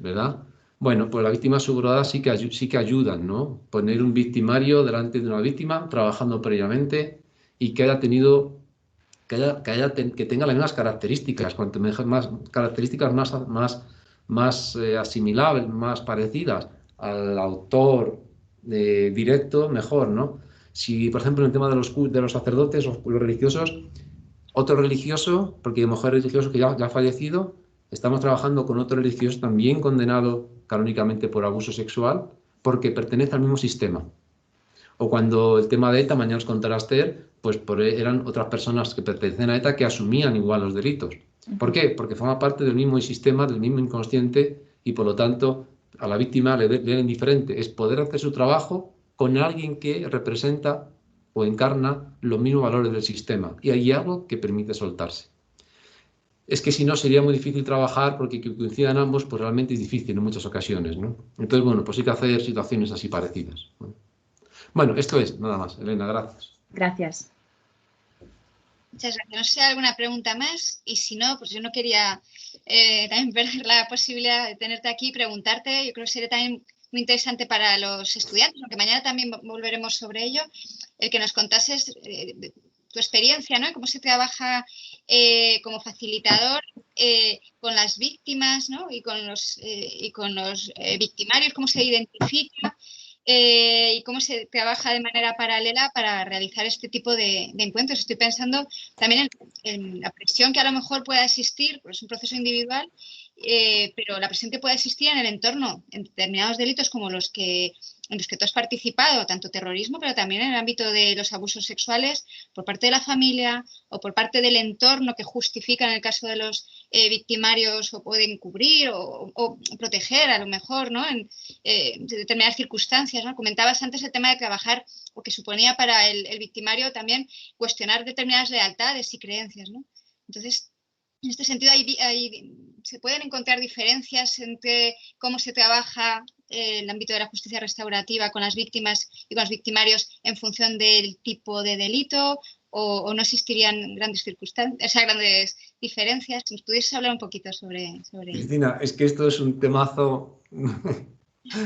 ¿verdad? Bueno, pues las víctimas subrogadas sí que ayudan, ¿no? Poner un victimario delante de una víctima, trabajando previamente y que haya tenido, que tenga las mismas características, cuanto más características más asimilables, más parecidas al autor directo, mejor, ¿no? Si, por ejemplo, en el tema de los sacerdotes o los religiosos, otro religioso, porque a lo mejor el religioso que ya ha fallecido, estamos trabajando con otro religioso también condenado canónicamente por abuso sexual, porque pertenece al mismo sistema. O cuando el tema de ETA, mañana os contará Esther, pues eran otras personas que pertenecen a ETA que asumían igual los delitos. ¿Por qué? Porque forma parte del mismo sistema, del mismo inconsciente y por lo tanto a la víctima le era indiferente. Es poder hacer su trabajo con alguien que representa o encarna los mismos valores del sistema y hay algo que permite soltarse. Es que si no sería muy difícil trabajar porque que coincidan ambos pues realmente es difícil en muchas ocasiones, ¿no? Entonces, bueno, pues hay que hacer situaciones así parecidas, ¿no? Bueno, esto es, nada más. Elena, gracias. Gracias. Muchas gracias. No sé si hay alguna pregunta más y si no, pues yo no quería también perder la posibilidad de tenerte aquí y preguntarte. Yo creo que sería también muy interesante para los estudiantes, aunque mañana también volveremos sobre ello, el que nos contases tu experiencia, ¿no? Cómo se trabaja como facilitador con las víctimas, ¿no? Y con los victimarios, cómo se identifica. Y cómo se trabaja de manera paralela para realizar este tipo de encuentros. Estoy pensando también en la presión que a lo mejor pueda existir, pues es un proceso individual, pero la presión que pueda existir en el entorno, en determinados delitos como en los que tú has participado, tanto terrorismo, pero también en el ámbito de los abusos sexuales, por parte de la familia o por parte del entorno que justifica en el caso de los victimarios o pueden cubrir o proteger a lo mejor, ¿no? En determinadas circunstancias, ¿no? Comentabas antes el tema de trabajar o que suponía para el victimario también cuestionar determinadas lealtades y creencias, ¿no? Entonces, en este sentido, se pueden encontrar diferencias entre cómo se trabaja el ámbito de la justicia restaurativa con las víctimas y con los victimarios en función del tipo de delito o no existirían grandes circunstancias, o sea, grandes diferencias. Si nos pudieses hablar un poquito sobre Cristina, es que esto es un temazo,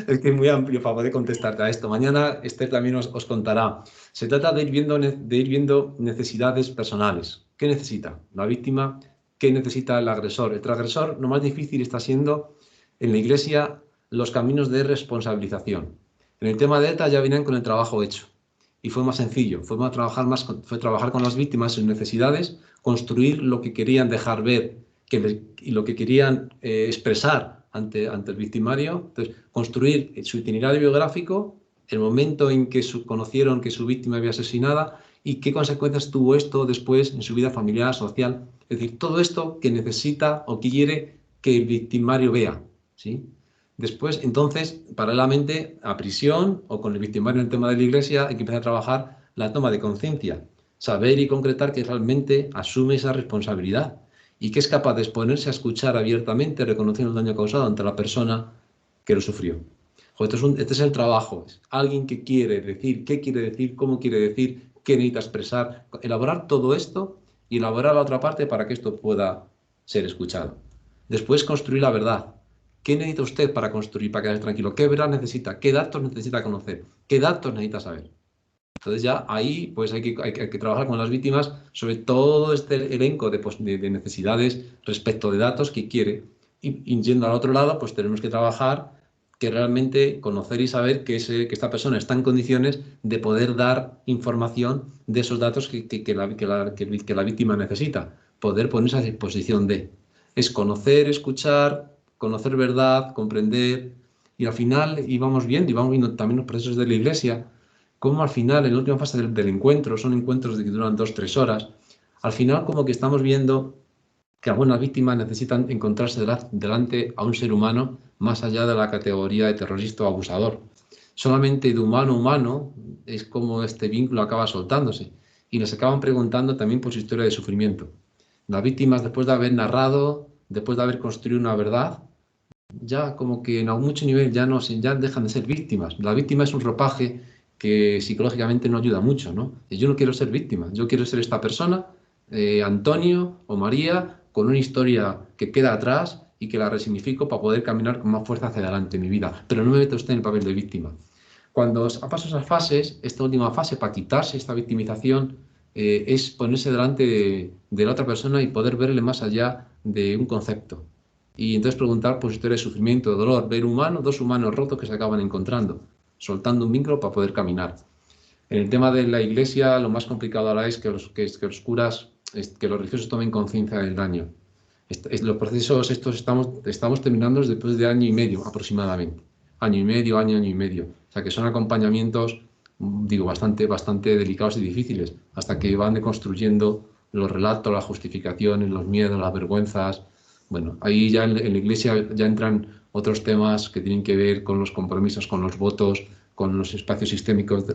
es que es muy amplio para poder contestarte a esto. Mañana Esther también os contará. Se trata de ir viendo necesidades personales. ¿Qué necesita la víctima? ¿Qué necesita el agresor? El transgresor, lo más difícil está siendo en la Iglesia los caminos de responsabilización. En el tema de ETA ya venían con el trabajo hecho y fue más sencillo, fue trabajar con las víctimas, sus necesidades, construir lo que querían dejar ver y lo que querían expresar ante el victimario. Entonces, construir su itinerario biográfico, el momento en que conocieron que su víctima había asesinada y qué consecuencias tuvo esto después en su vida familiar, social. Es decir, todo esto que necesita o que quiere que el victimario vea, ¿sí? Después, entonces, paralelamente a prisión o con el victimario en el tema de la Iglesia, hay que empezar a trabajar la toma de conciencia, saber y concretar que realmente asume esa responsabilidad y que es capaz de exponerse a escuchar abiertamente, reconociendo el daño causado ante la persona que lo sufrió. Este es el trabajo. Es alguien que quiere decir, qué quiere decir, cómo quiere decir, qué necesita expresar, elaborar todo esto y elaborar la otra parte para que esto pueda ser escuchado. Después, construir la verdad. ¿Qué necesita usted para construir, para quedarse tranquilo? ¿Qué verdad necesita? ¿Qué datos necesita conocer? ¿Qué datos necesita saber? Entonces ya ahí pues hay que trabajar con las víctimas sobre todo este elenco de necesidades respecto de datos que quiere. Y yendo al otro lado, pues tenemos que trabajar que realmente conocer y saber que esta persona está en condiciones de poder dar información de esos datos que la víctima necesita. Poder ponerse a disposición de. Es conocer, escuchar, conocer verdad, comprender. Y al final íbamos viendo también los procesos de la Iglesia como al final, en la última fase del encuentro, son encuentros que duran 2-3 horas, al final como que estamos viendo que algunas víctimas necesitan encontrarse delante a un ser humano más allá de la categoría de terrorista o abusador. Solamente de humano a humano es como este vínculo acaba soltándose y les acaban preguntando también por su historia de sufrimiento. Las víctimas, después de haber narrado, después de haber construido una verdad, ya como que en algún mucho nivel ya dejan de ser víctimas. La víctima es un ropaje que psicológicamente no ayuda mucho, ¿no? Y yo no quiero ser víctima, yo quiero ser esta persona, Antonio o María, con una historia que queda atrás y que la resignifico para poder caminar con más fuerza hacia adelante en mi vida. Pero no me meto usted en el papel de víctima. Cuando paso esas fases, esta última fase, para quitarse esta victimización, es ponerse delante de la otra persona y poder verle más allá de un concepto. Y entonces preguntar por su historia de sufrimiento, de dolor, ver dos humanos rotos que se acaban encontrando, soltando un vínculo para poder caminar. En el tema de la Iglesia, lo más complicado ahora es que los curas, que los religiosos tomen conciencia del daño. Los procesos estos estamos terminando después de año y medio aproximadamente. Año y medio. O sea que son acompañamientos, digo, bastante delicados y difíciles, hasta que van deconstruyendo los relatos, las justificaciones, los miedos, las vergüenzas. Bueno, ahí ya en la Iglesia ya entran otros temas que tienen que ver con los compromisos, con los votos, con los espacios sistémicos.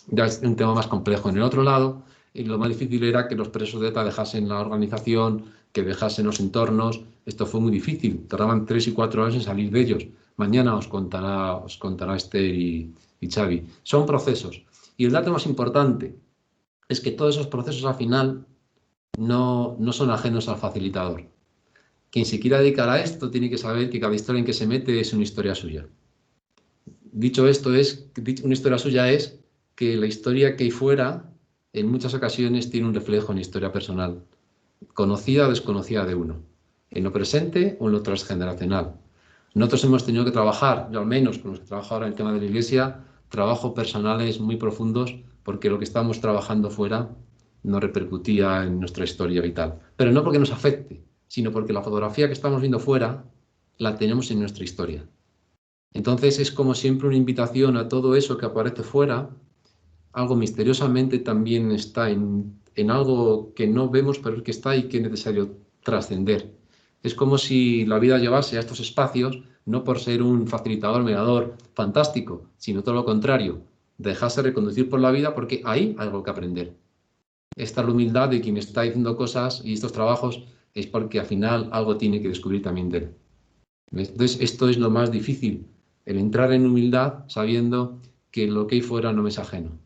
Ya es un tema más complejo. En el otro lado, lo más difícil era que los presos de ETA dejasen la organización, que dejasen los entornos. Esto fue muy difícil. Tardaban 3 y 4 horas en salir de ellos. Mañana os contará Esther y Xavi. Son procesos. Y el dato más importante es que todos esos procesos al final no son ajenos al facilitador. Quien se quiera dedicar a esto tiene que saber que cada historia en que se mete es una historia suya. Dicho esto, una historia suya es que la historia que hay fuera en muchas ocasiones tiene un reflejo en la historia personal, conocida o desconocida de uno, en lo presente o en lo transgeneracional. Nosotros hemos tenido que trabajar, yo al menos con los que trabajo ahora en el tema de la Iglesia, trabajos personales muy profundos porque lo que estamos trabajando fuera no repercutía en nuestra historia vital. Pero no porque nos afecte, sino porque la fotografía que estamos viendo fuera la tenemos en nuestra historia. Entonces es como siempre una invitación a todo eso que aparece fuera, algo misteriosamente también está en algo que no vemos, pero que está y que es necesario trascender. Es como si la vida llevase a estos espacios, no por ser un facilitador, mediador fantástico, sino todo lo contrario, dejarse reconducir por la vida porque hay algo que aprender. Esta es la humildad de quien está diciendo cosas y estos trabajos es porque al final algo tiene que descubrir también de él. Entonces esto es lo más difícil, el entrar en humildad sabiendo que lo que hay fuera no me es ajeno,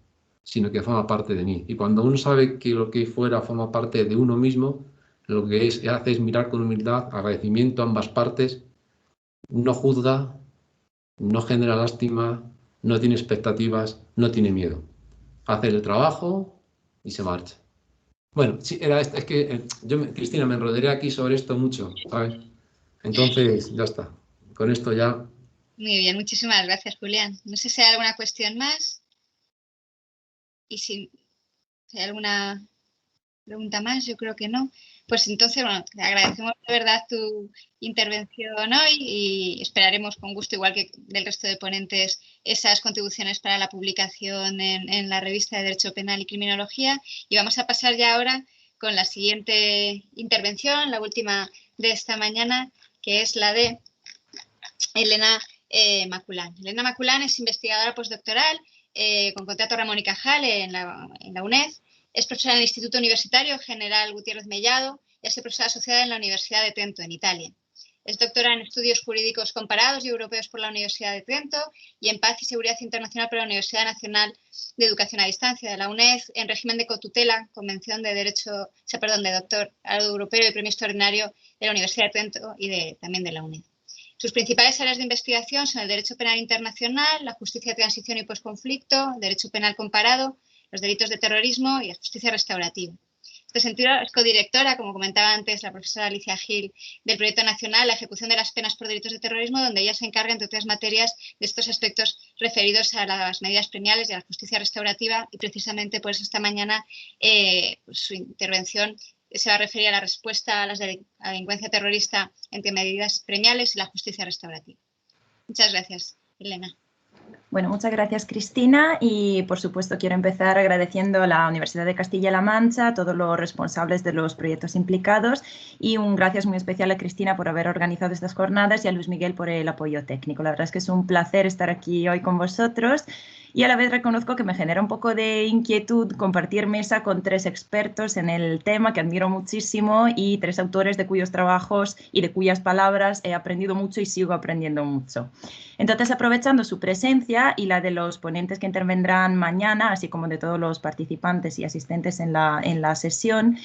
sino que forma parte de mí. Y cuando uno sabe que lo que hay fuera forma parte de uno mismo, lo que hace es mirar con humildad, agradecimiento a ambas partes, no juzga, no genera lástima, no tiene expectativas, no tiene miedo. Hace el trabajo y se marcha. Bueno, sí, es que Cristina, me enrodaré aquí sobre esto mucho, ¿sabes? Entonces, ya está. Con esto ya. Muy bien, muchísimas gracias, Julián. No sé si hay alguna cuestión más. Y si hay alguna pregunta más, yo creo que no. Pues entonces, bueno, te agradecemos de verdad tu intervención hoy y esperaremos con gusto, igual que del resto de ponentes, esas contribuciones para la publicación en la revista de Derecho Penal y Criminología. Y vamos a pasar ya ahora con la siguiente intervención, la última de esta mañana, que es la de Elena Maculán. Elena Maculán es investigadora postdoctoral con contrato Ramón y Cajal en la UNED. Es profesora en el Instituto Universitario General Gutiérrez Mellado y es profesora asociada en la Universidad de Trento, en Italia. Es doctora en Estudios Jurídicos Comparados y Europeos por la Universidad de Trento y en Paz y Seguridad Internacional por la Universidad Nacional de Educación a Distancia de la UNED, en régimen de cotutela, Convención de Doctorado Europeo y Premio Extraordinario de la Universidad de Trento y también de la UNED. Sus principales áreas de investigación son el derecho penal internacional, la justicia de transición y posconflicto, el derecho penal comparado, los delitos de terrorismo y la justicia restaurativa. En este sentido, es codirectora, como comentaba antes la profesora Alicia Gil, del Proyecto Nacional La ejecución de las penas por delitos de terrorismo, donde ella se encarga, entre otras materias, de estos aspectos referidos a las medidas premiales y a la justicia restaurativa, y precisamente por eso esta mañana su intervención se va a referir a la respuesta a la delincuencia terrorista entre medidas premiales y la justicia restaurativa. Muchas gracias, Elena. Bueno, muchas gracias, Cristina, y por supuesto quiero empezar agradeciendo a la Universidad de Castilla-La Mancha, a todos los responsables de los proyectos implicados, y un gracias muy especial a Cristina por haber organizado estas jornadas y a Luis Miguel por el apoyo técnico. La verdad es que es un placer estar aquí hoy con vosotros y a la vez reconozco que me genera un poco de inquietud compartir mesa con 3 expertos en el tema que admiro muchísimo y 3 autores de cuyos trabajos y de cuyas palabras he aprendido mucho y sigo aprendiendo mucho. Entonces, aprovechando su presencia y la de los ponentes que intervendrán mañana, así como de todos los participantes y asistentes en la sesión,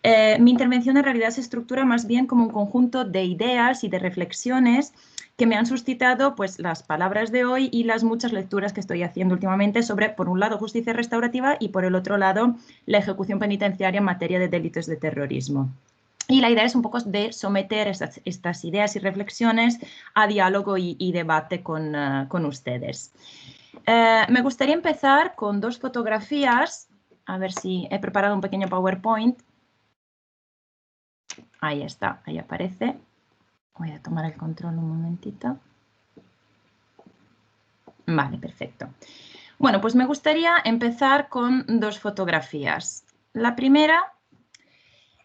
Mi intervención en realidad se estructura más bien como un conjunto de ideas y de reflexiones que me han suscitado pues, las palabras de hoy y las muchas lecturas que estoy haciendo últimamente sobre, por un lado, justicia restaurativa y, por el otro lado, la ejecución penitenciaria en materia de delitos de terrorismo. Y la idea es un poco de someter estas ideas y reflexiones a diálogo y debate con ustedes. Me gustaría empezar con dos fotografías. A ver si he preparado un pequeño PowerPoint. Ahí está, ahí aparece. Voy a tomar el control un momentito. Vale, perfecto. Bueno, pues me gustaría empezar con dos fotografías. La primera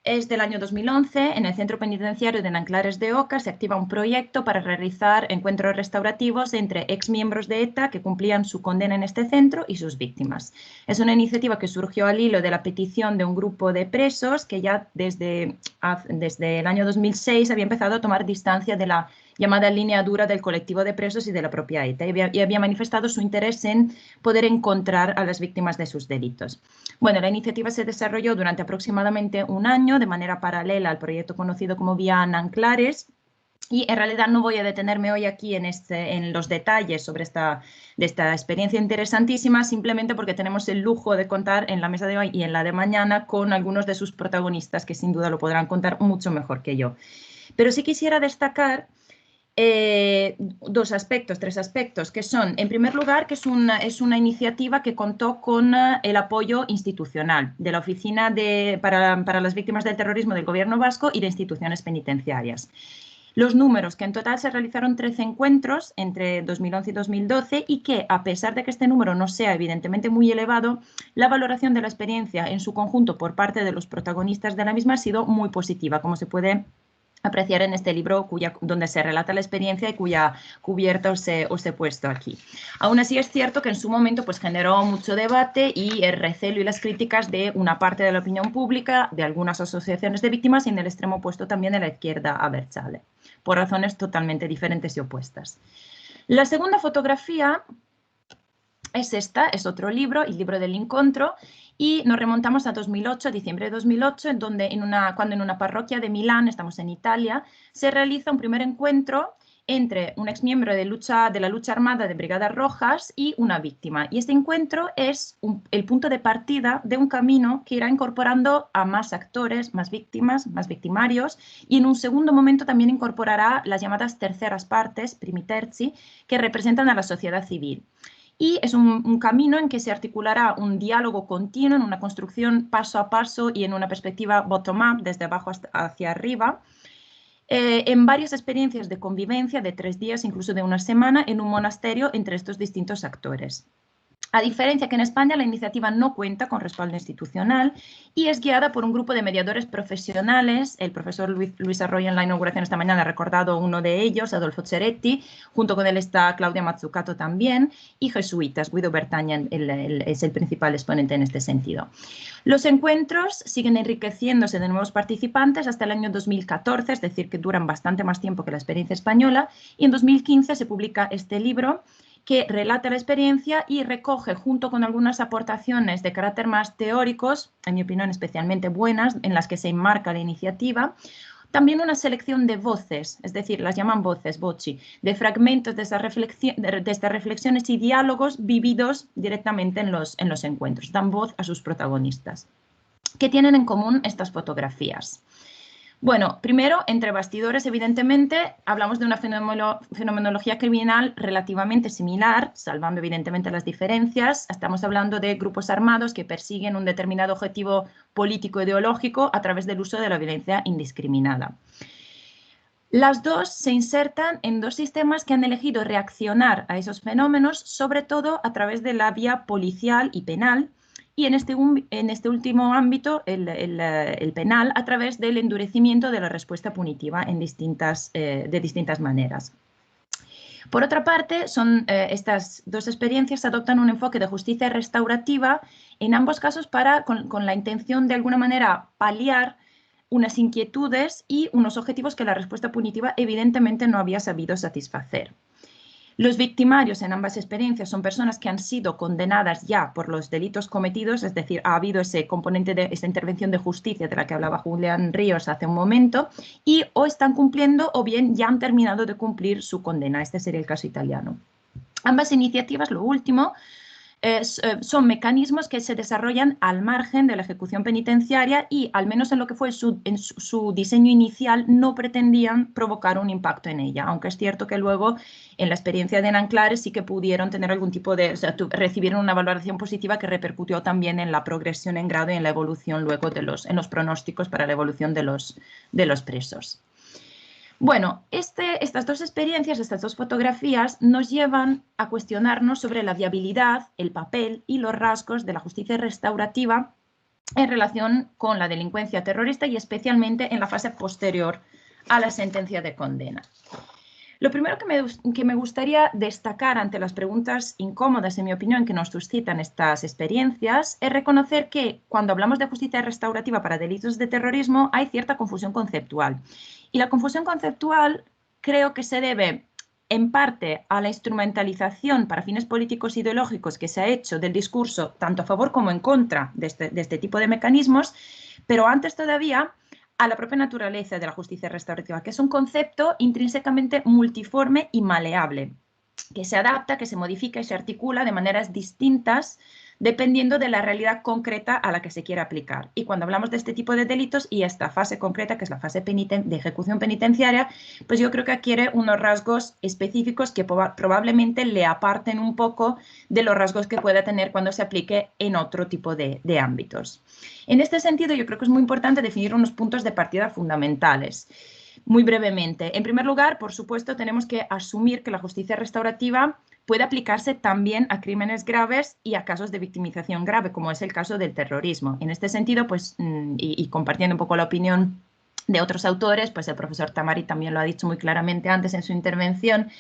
es del año 2011. En el Centro Penitenciario de Nanclares de Oca se activa un proyecto para realizar encuentros restaurativos entre exmiembros de ETA que cumplían su condena en este centro y sus víctimas. Es una iniciativa que surgió al hilo de la petición de un grupo de presos que ya desde el año 2006 había empezado a tomar distancia de la llamada línea dura del colectivo de presos y de la propia ETA, y había manifestado su interés en poder encontrar a las víctimas de sus delitos. Bueno, la iniciativa se desarrolló durante aproximadamente un año de manera paralela al proyecto conocido como Vía Nanclares, y en realidad no voy a detenerme hoy aquí en los detalles sobre esta experiencia interesantísima, simplemente porque tenemos el lujo de contar en la mesa de hoy y en la de mañana con algunos de sus protagonistas que sin duda lo podrán contar mucho mejor que yo. Pero sí quisiera destacar tres aspectos, que son, en primer lugar, que es una iniciativa que contó con el apoyo institucional de la Oficina para las Víctimas del Terrorismo del Gobierno Vasco y de instituciones penitenciarias. Los números, que en total se realizaron 13 encuentros entre 2011 y 2012 y que, a pesar de que este número no sea evidentemente muy elevado, la valoración de la experiencia en su conjunto por parte de los protagonistas de la misma ha sido muy positiva, como se puede apreciar en este libro donde se relata la experiencia y cuya cubierta os he puesto aquí. Aún así es cierto que en su momento pues, generó mucho debate y el recelo y las críticas de una parte de la opinión pública, de algunas asociaciones de víctimas y en el extremo opuesto también de la izquierda abertzale, por razones totalmente diferentes y opuestas. La segunda fotografía es esta, es otro libro, el libro del Incontro, y nos remontamos a 2008, diciembre de 2008, cuando en una parroquia de Milán, estamos en Italia, se realiza un primer encuentro entre un exmiembro de la lucha armada de Brigadas Rojas y una víctima. Y este encuentro es el punto de partida de un camino que irá incorporando a más actores, más víctimas, más victimarios, y en un segundo momento también incorporará las llamadas terceras partes, primi terzi, que representan a la sociedad civil. Y es un camino en que se articulará un diálogo continuo, en una construcción paso a paso y en una perspectiva bottom-up, desde abajo hacia arriba, en varias experiencias de convivencia de 3 días, incluso de una semana, en un monasterio entre estos distintos actores. A diferencia que en España la iniciativa no cuenta con respaldo institucional y es guiada por un grupo de mediadores profesionales. El profesor Luis Arroyo en la inauguración esta mañana ha recordado uno de ellos, Adolfo Ceretti, junto con él está Claudia Mazzucato también, y jesuitas. Guido Bertagna es el principal exponente en este sentido. Los encuentros siguen enriqueciéndose de nuevos participantes hasta el año 2014, es decir, que duran bastante más tiempo que la experiencia española, y en 2015 se publica este libro que relata la experiencia y recoge, junto con algunas aportaciones de carácter más teóricos, en mi opinión especialmente buenas, en las que se enmarca la iniciativa, también una selección de voces, es decir, las llaman voces, voci, de fragmentos de estas reflexiones y diálogos vividos directamente en los encuentros. Dan voz a sus protagonistas. ¿Qué tienen en común estas fotografías? Bueno, primero, entre bastidores, evidentemente, hablamos de una fenomenología criminal relativamente similar, salvando evidentemente las diferencias. Estamos hablando de grupos armados que persiguen un determinado objetivo político-ideológico a través del uso de la violencia indiscriminada. Las dos se insertan en dos sistemas que han elegido reaccionar a esos fenómenos, sobre todo a través de la vía policial y penal, y en este último ámbito, el penal, a través del endurecimiento de la respuesta punitiva de distintas maneras. Por otra parte, estas dos experiencias adoptan un enfoque de justicia restaurativa, en ambos casos con la intención de alguna manera paliar unas inquietudes y unos objetivos que la respuesta punitiva evidentemente no había sabido satisfacer. Los victimarios en ambas experiencias son personas que han sido condenadas ya por los delitos cometidos, es decir, ha habido ese componente de esa intervención de justicia de la que hablaba Julián Ríos hace un momento, y o están cumpliendo o bien ya han terminado de cumplir su condena. Este sería el caso italiano. Ambas iniciativas, lo último, son mecanismos que se desarrollan al margen de la ejecución penitenciaria y, al menos en lo que fue su diseño inicial, no pretendían provocar un impacto en ella, aunque es cierto que luego en la experiencia de Nanclares sí que pudieron tener algún tipo de, recibieron una valoración positiva que repercutió también en la progresión en grado y en la evolución luego en los pronósticos para la evolución de los presos. Bueno, estas dos experiencias, estas dos fotografías nos llevan a cuestionarnos sobre la viabilidad, el papel y los rasgos de la justicia restaurativa en relación con la delincuencia terrorista y especialmente en la fase posterior a la sentencia de condena. Lo primero que me gustaría destacar ante las preguntas incómodas, en mi opinión, que nos suscitan estas experiencias, es reconocer que cuando hablamos de justicia restaurativa para delitos de terrorismo hay cierta confusión conceptual. Y la confusión conceptual creo que se debe en parte a la instrumentalización para fines políticos e ideológicos que se ha hecho del discurso tanto a favor como en contra de este tipo de mecanismos, pero antes todavía a la propia naturaleza de la justicia restaurativa, que es un concepto intrínsecamente multiforme y maleable, que se adapta, que se modifica y se articula de maneras distintas dependiendo de la realidad concreta a la que se quiera aplicar. Y cuando hablamos de este tipo de delitos y esta fase concreta, que es la fase de ejecución penitenciaria, pues yo creo que adquiere unos rasgos específicos que probablemente le aparten un poco de los rasgos que pueda tener cuando se aplique en otro tipo de ámbitos. En este sentido, yo creo que es muy importante definir unos puntos de partida fundamentales. Muy brevemente, en primer lugar, por supuesto, tenemos que asumir que la justicia restaurativa puede aplicarse también a crímenes graves y a casos de victimización grave, como es el caso del terrorismo. En este sentido, pues, y compartiendo un poco la opinión de otros autores, pues el profesor Tamari también lo ha dicho muy claramente antes en su intervención,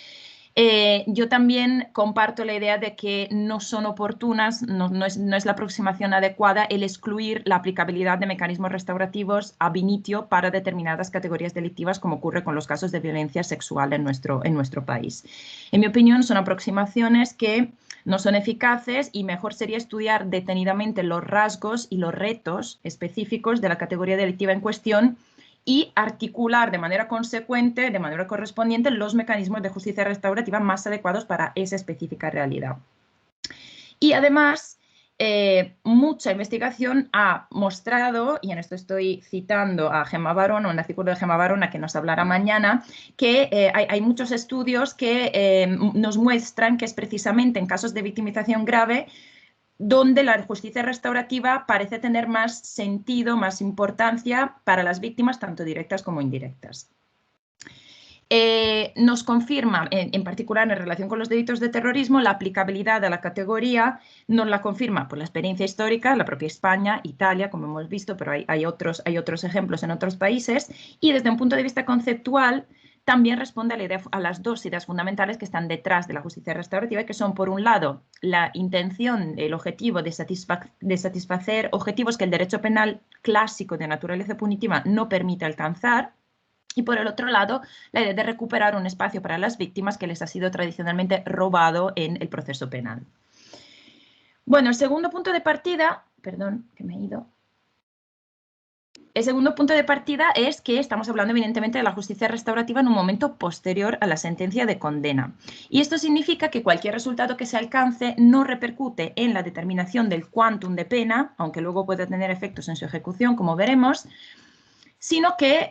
yo también comparto la idea de que no son oportunas, no es la aproximación adecuada el excluir la aplicabilidad de mecanismos restaurativos ab initio para determinadas categorías delictivas, como ocurre con los casos de violencia sexual en nuestro país. En mi opinión, son aproximaciones que no son eficaces y mejor sería estudiar detenidamente los rasgos y los retos específicos de la categoría delictiva en cuestión y articular de manera consecuente, de manera correspondiente, los mecanismos de justicia restaurativa más adecuados para esa específica realidad. Y además, mucha investigación ha mostrado, y en esto estoy citando a Gemma Barona, un artículo de Gemma Barona que nos hablará mañana, que hay muchos estudios que nos muestran que es precisamente en casos de victimización grave donde la justicia restaurativa parece tener más sentido, más importancia para las víctimas, tanto directas como indirectas. Nos confirma, en particular en relación con los delitos de terrorismo, la aplicabilidad de la categoría, nos la confirma por la experiencia histórica, la propia España, Italia, como hemos visto, pero hay otros ejemplos en otros países, y desde un punto de vista conceptual, también responde a las dos ideas fundamentales que están detrás de la justicia restaurativa, que son, por un lado, la intención, el objetivo de satisfacer objetivos que el derecho penal clásico de naturaleza punitiva no permite alcanzar, y por el otro lado, la idea de recuperar un espacio para las víctimas que les ha sido tradicionalmente robado en el proceso penal. Bueno, el segundo punto de partida, perdón, que me he ido. El segundo punto de partida es que estamos hablando evidentemente de la justicia restaurativa en un momento posterior a la sentencia de condena. Y esto significa que cualquier resultado que se alcance no repercute en la determinación del quantum de pena, aunque luego pueda tener efectos en su ejecución, como veremos, sino que,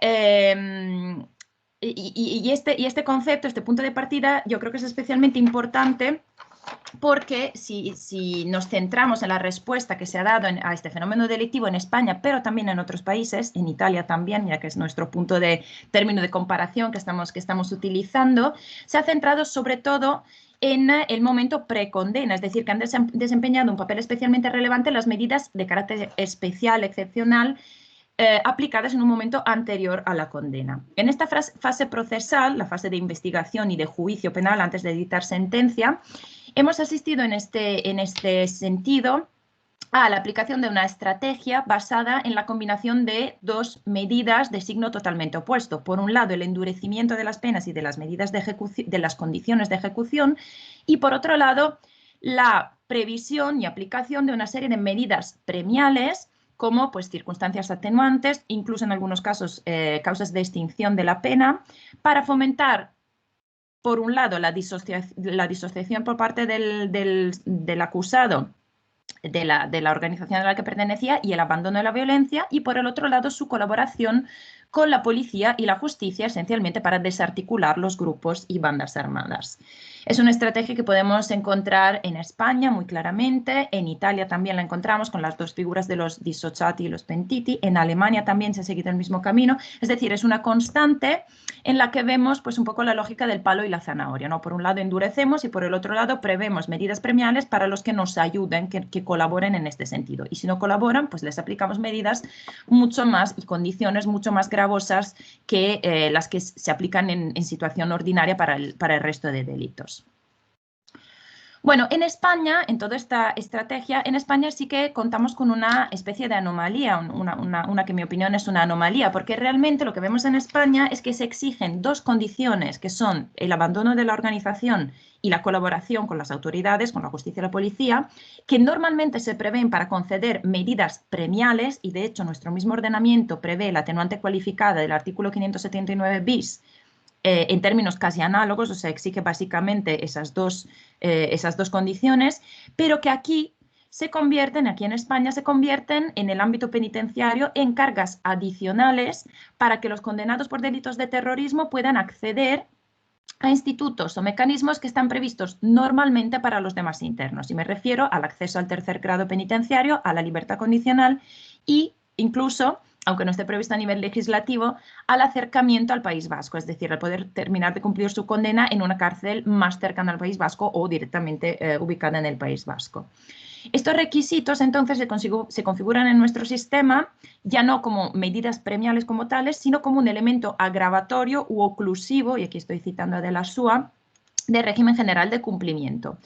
este concepto, este punto de partida, yo creo que es especialmente importante porque si nos centramos en la respuesta que se ha dado a este fenómeno delictivo en España, pero también en otros países, en Italia también, ya que es nuestro punto de término de comparación que estamos utilizando, se ha centrado sobre todo en el momento precondena, es decir, que han desempeñado un papel especialmente relevante en las medidas de carácter especial, excepcional, aplicadas en un momento anterior a la condena. En esta fase procesal, la fase de investigación y de juicio penal antes de dictar sentencia, hemos asistido en este sentido a la aplicación de una estrategia basada en la combinación de dos medidas de signo totalmente opuesto. Por un lado, el endurecimiento de las penas y de las medidas de ejecución, de las condiciones de ejecución, y por otro lado, la previsión y aplicación de una serie de medidas premiales como pues, circunstancias atenuantes, incluso en algunos casos causas de extinción de la pena, para fomentar, por un lado, la disociación por parte del acusado de la organización a la que pertenecía y el abandono de la violencia, y por el otro lado su colaboración con la policía y la justicia, esencialmente para desarticular los grupos y bandas armadas. Es una estrategia que podemos encontrar en España muy claramente, en Italia también la encontramos con las dos figuras de los dissociati y los pentiti, en Alemania también se ha seguido el mismo camino, es decir, es una constante en la que vemos pues un poco la lógica del palo y la zanahoria, ¿no? Por un lado endurecemos y por el otro lado prevemos medidas premiales para los que nos ayuden, que colaboren en este sentido. Y si no colaboran, pues les aplicamos medidas mucho más y condiciones mucho más gravosas que las que se aplican en situación ordinaria para el resto de delitos. Bueno, en España, en toda esta estrategia, en España sí que contamos con una especie de anomalía, una que en mi opinión es una anomalía, porque realmente lo que vemos en España es que se exigen dos condiciones, que son el abandono de la organización y la colaboración con las autoridades, con la justicia y la policía, que normalmente se prevén para conceder medidas premiales, y de hecho nuestro mismo ordenamiento prevé la atenuante cualificada del artículo 579 bis, en términos casi análogos, o sea, exige básicamente esas dos condiciones, pero que aquí en España se convierten en el ámbito penitenciario en cargas adicionales para que los condenados por delitos de terrorismo puedan acceder a institutos o mecanismos que están previstos normalmente para los demás internos. Y me refiero al acceso al tercer grado penitenciario, a la libertad condicional e incluso, aunque no esté previsto a nivel legislativo, al acercamiento al País Vasco, es decir, al poder terminar de cumplir su condena en una cárcel más cercana al País Vasco o directamente ubicada en el País Vasco. Estos requisitos entonces se configuran en nuestro sistema ya no como medidas premiales como tales, sino como un elemento agravatorio u oclusivo, y aquí estoy citando a De la Súa, de régimen general de cumplimiento,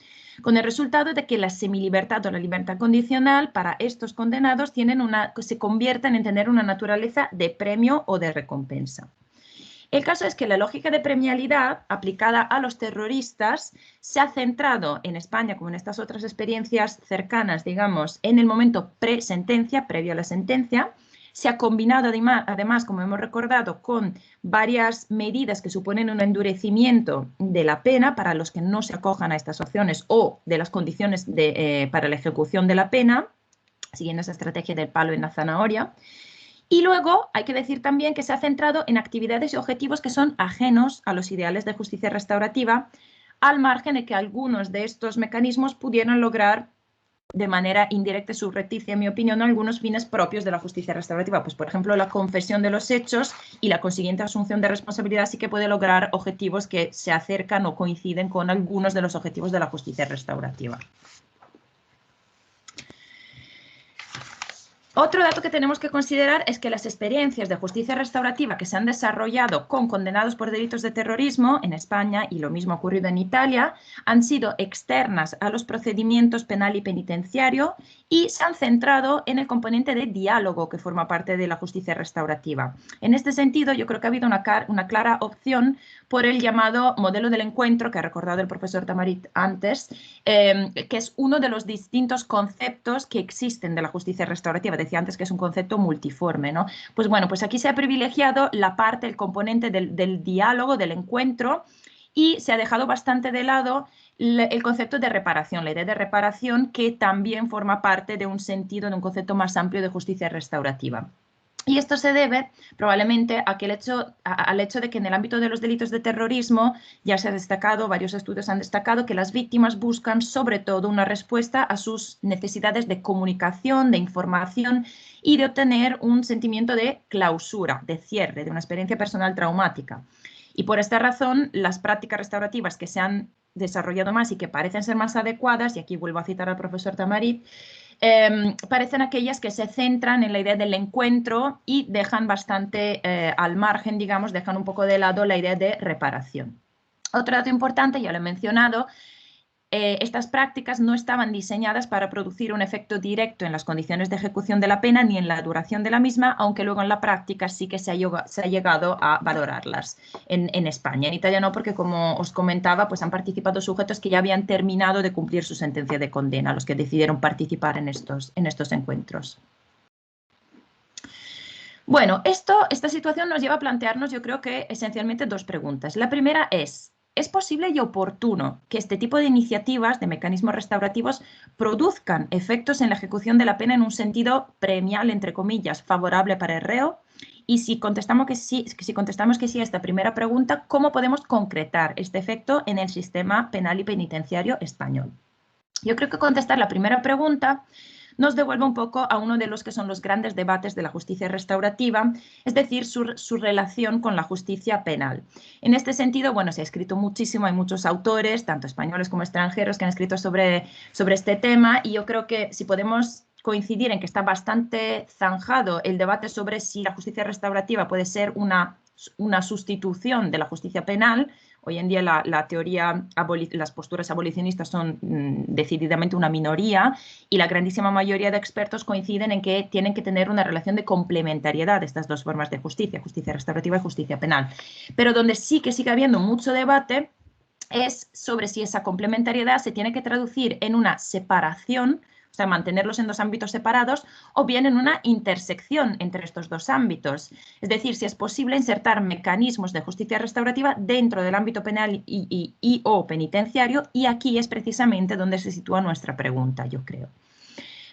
con el resultado de que la semilibertad o la libertad condicional para estos condenados se convierten en tener una naturaleza de premio o de recompensa. El caso es que la lógica de premialidad aplicada a los terroristas se ha centrado en España, como en estas otras experiencias cercanas, digamos, en el momento pre-sentencia, previo a la sentencia. Se ha combinado además, como hemos recordado, con varias medidas que suponen un endurecimiento de la pena para los que no se acojan a estas opciones o de las condiciones para la ejecución de la pena, siguiendo esa estrategia del palo en la zanahoria. Y luego hay que decir también que se ha centrado en actividades y objetivos que son ajenos a los ideales de justicia restaurativa, al margen de que algunos de estos mecanismos pudieran lograr de manera indirecta y subrepticia, en mi opinión, algunos fines propios de la justicia restaurativa. Pues, por ejemplo, la confesión de los hechos y la consiguiente asunción de responsabilidad sí que puede lograr objetivos que se acercan o coinciden con algunos de los objetivos de la justicia restaurativa. Otro dato que tenemos que considerar es que las experiencias de justicia restaurativa que se han desarrollado con condenados por delitos de terrorismo en España, y lo mismo ha ocurrido en Italia, han sido externas a los procedimientos penal y penitenciario y se han centrado en el componente de diálogo que forma parte de la justicia restaurativa. En este sentido, yo creo que ha habido una clara opción por el llamado modelo del encuentro, que ha recordado el profesor Tamarit antes, que es uno de los distintos conceptos que existen de la justicia restaurativa. Decía antes que es un concepto multiforme, ¿no? Pues bueno, pues aquí se ha privilegiado la parte, el componente del diálogo, del encuentro, y se ha dejado bastante de lado el concepto de reparación, la idea de reparación, que también forma parte de un sentido, de un concepto más amplio de justicia restaurativa. Y esto se debe probablemente al hecho de que en el ámbito de los delitos de terrorismo ya se ha destacado, varios estudios han destacado que las víctimas buscan sobre todo una respuesta a sus necesidades de comunicación, de información y de obtener un sentimiento de clausura, de cierre, de una experiencia personal traumática. Y por esta razón, las prácticas restaurativas que se han desarrollado más y que parecen ser más adecuadas, y aquí vuelvo a citar al profesor Tamarit, parecen aquellas que se centran en la idea del encuentro y dejan bastante al margen, digamos, dejan un poco de lado la idea de reparación. Otro dato importante, ya lo he mencionado, estas prácticas no estaban diseñadas para producir un efecto directo en las condiciones de ejecución de la pena ni en la duración de la misma, aunque luego en la práctica sí que se ha llegado a valorarlas en España. En Italia no, porque como os comentaba, pues han participado sujetos que ya habían terminado de cumplir su sentencia de condena, los que decidieron participar en estos encuentros. Bueno, esta situación nos lleva a plantearnos, yo creo que esencialmente dos preguntas. La primera ¿es posible y oportuno que este tipo de iniciativas, de mecanismos restaurativos, produzcan efectos en la ejecución de la pena en un sentido premial, entre comillas, favorable para el reo? Y si contestamos que sí a esta primera pregunta, ¿cómo podemos concretar este efecto en el sistema penal y penitenciario español? Yo creo que contestar la primera pregunta nos devuelve un poco a uno de los que son los grandes debates de la justicia restaurativa, es decir, su relación con la justicia penal. En este sentido, bueno, se ha escrito muchísimo, hay muchos autores, tanto españoles como extranjeros, que han escrito sobre este tema, y yo creo que si podemos coincidir en que está bastante zanjado el debate sobre si la justicia restaurativa puede ser una sustitución de la justicia penal. Hoy en día la teoría, las posturas abolicionistas son decididamente una minoría, y la grandísima mayoría de expertos coinciden en que tienen que tener una relación de complementariedad de estas dos formas de justicia restaurativa y justicia penal. Pero donde sí que sigue habiendo mucho debate es sobre si esa complementariedad se tiene que traducir en una separación, o sea, mantenerlos en dos ámbitos separados, o bien en una intersección entre estos dos ámbitos. Es decir, si es posible insertar mecanismos de justicia restaurativa dentro del ámbito penal o penitenciario, y aquí es precisamente donde se sitúa nuestra pregunta, yo creo.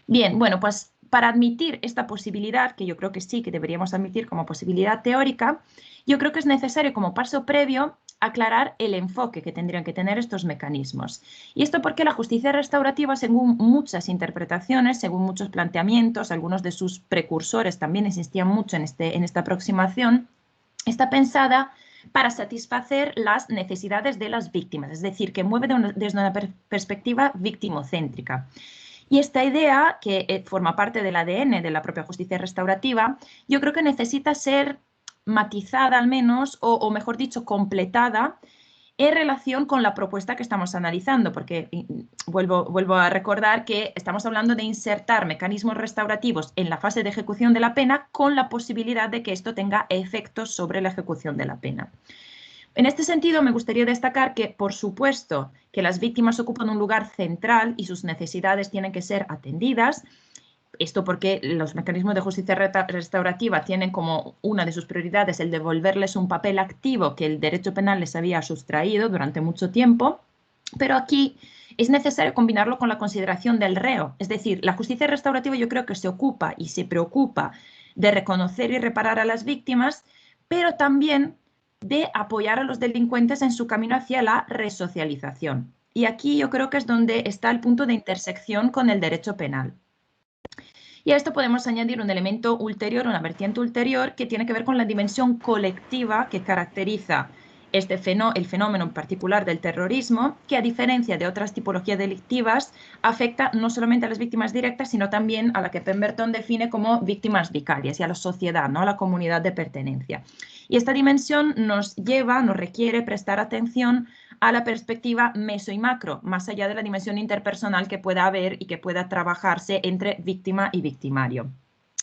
Bien, bueno, pues para admitir esta posibilidad, que yo creo que sí, que deberíamos admitir como posibilidad teórica, yo creo que es necesario como paso previo aclarar el enfoque que tendrían que tener estos mecanismos. Y esto porque la justicia restaurativa, según muchas interpretaciones, según muchos planteamientos, algunos de sus precursores también insistían mucho en esta aproximación, está pensada para satisfacer las necesidades de las víctimas, es decir, que mueve desde una perspectiva victimocéntrica. Y esta idea, que forma parte del ADN de la propia justicia restaurativa, yo creo que necesita ser matizada al menos, o mejor dicho, completada en relación con la propuesta que estamos analizando, porque vuelvo a recordar que estamos hablando de insertar mecanismos restaurativos en la fase de ejecución de la pena con la posibilidad de que esto tenga efectos sobre la ejecución de la pena. En este sentido, me gustaría destacar que, por supuesto, que las víctimas ocupan un lugar central y sus necesidades tienen que ser atendidas. Esto porque los mecanismos de justicia restaurativa tienen como una de sus prioridades el devolverles un papel activo que el derecho penal les había sustraído durante mucho tiempo, pero aquí es necesario combinarlo con la consideración del reo. Es decir, la justicia restaurativa yo creo que se ocupa y se preocupa de reconocer y reparar a las víctimas, pero también de apoyar a los delincuentes en su camino hacia la resocialización. Y aquí yo creo que es donde está el punto de intersección con el derecho penal. Y a esto podemos añadir un elemento ulterior, una vertiente ulterior, que tiene que ver con la dimensión colectiva que caracteriza el fenómeno en particular del terrorismo, que a diferencia de otras tipologías delictivas, afecta no solamente a las víctimas directas, sino también a la que Pemberton define como víctimas vicarias y a la sociedad, ¿no? A la comunidad de pertenencia. Y esta dimensión nos requiere prestar atención a la perspectiva meso y macro, más allá de la dimensión interpersonal que pueda haber y que pueda trabajarse entre víctima y victimario.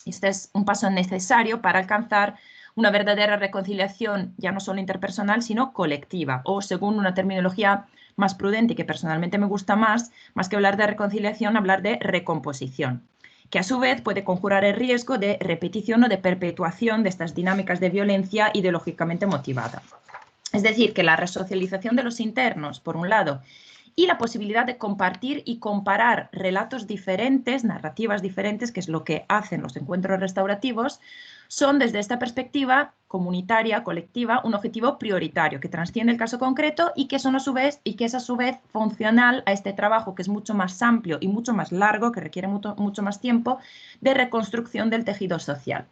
Este es un paso necesario para alcanzar una verdadera reconciliación, ya no solo interpersonal, sino colectiva, o según una terminología más prudente y que personalmente me gusta más que hablar de reconciliación, hablar de recomposición, que a su vez puede conjurar el riesgo de repetición o de perpetuación de estas dinámicas de violencia ideológicamente motivada. Es decir, que la resocialización de los internos, por un lado, y la posibilidad de compartir y comparar relatos diferentes, narrativas diferentes, que es lo que hacen los encuentros restaurativos, son desde esta perspectiva comunitaria, colectiva, un objetivo prioritario que trasciende el caso concreto y que es a su vez funcional a este trabajo que es mucho más amplio y mucho más largo, que requiere mucho más tiempo, de reconstrucción del tejido social.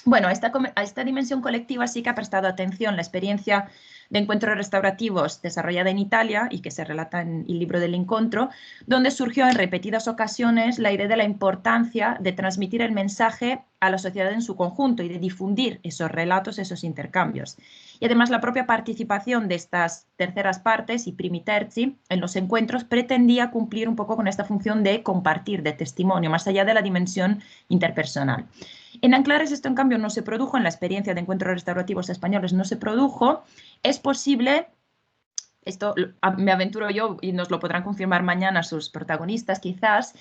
Bueno, a esta dimensión colectiva sí que ha prestado atención la experiencia de encuentros restaurativos desarrollada en Italia y que se relata en el libro del Encuentro, donde surgió en repetidas ocasiones la idea de la importancia de transmitir el mensaje a la sociedad en su conjunto y de difundir esos relatos, esos intercambios. y además la propia participación de estas terceras partes y primi terzi en los encuentros pretendía cumplir un poco con esta función de compartir, de testimonio, más allá de la dimensión interpersonal. En Anclares esto en cambio no se produjo, en la experiencia de encuentros restaurativos españoles no se produjo. Es posible, esto me aventuro yo y nos lo podrán confirmar mañana sus protagonistas quizás,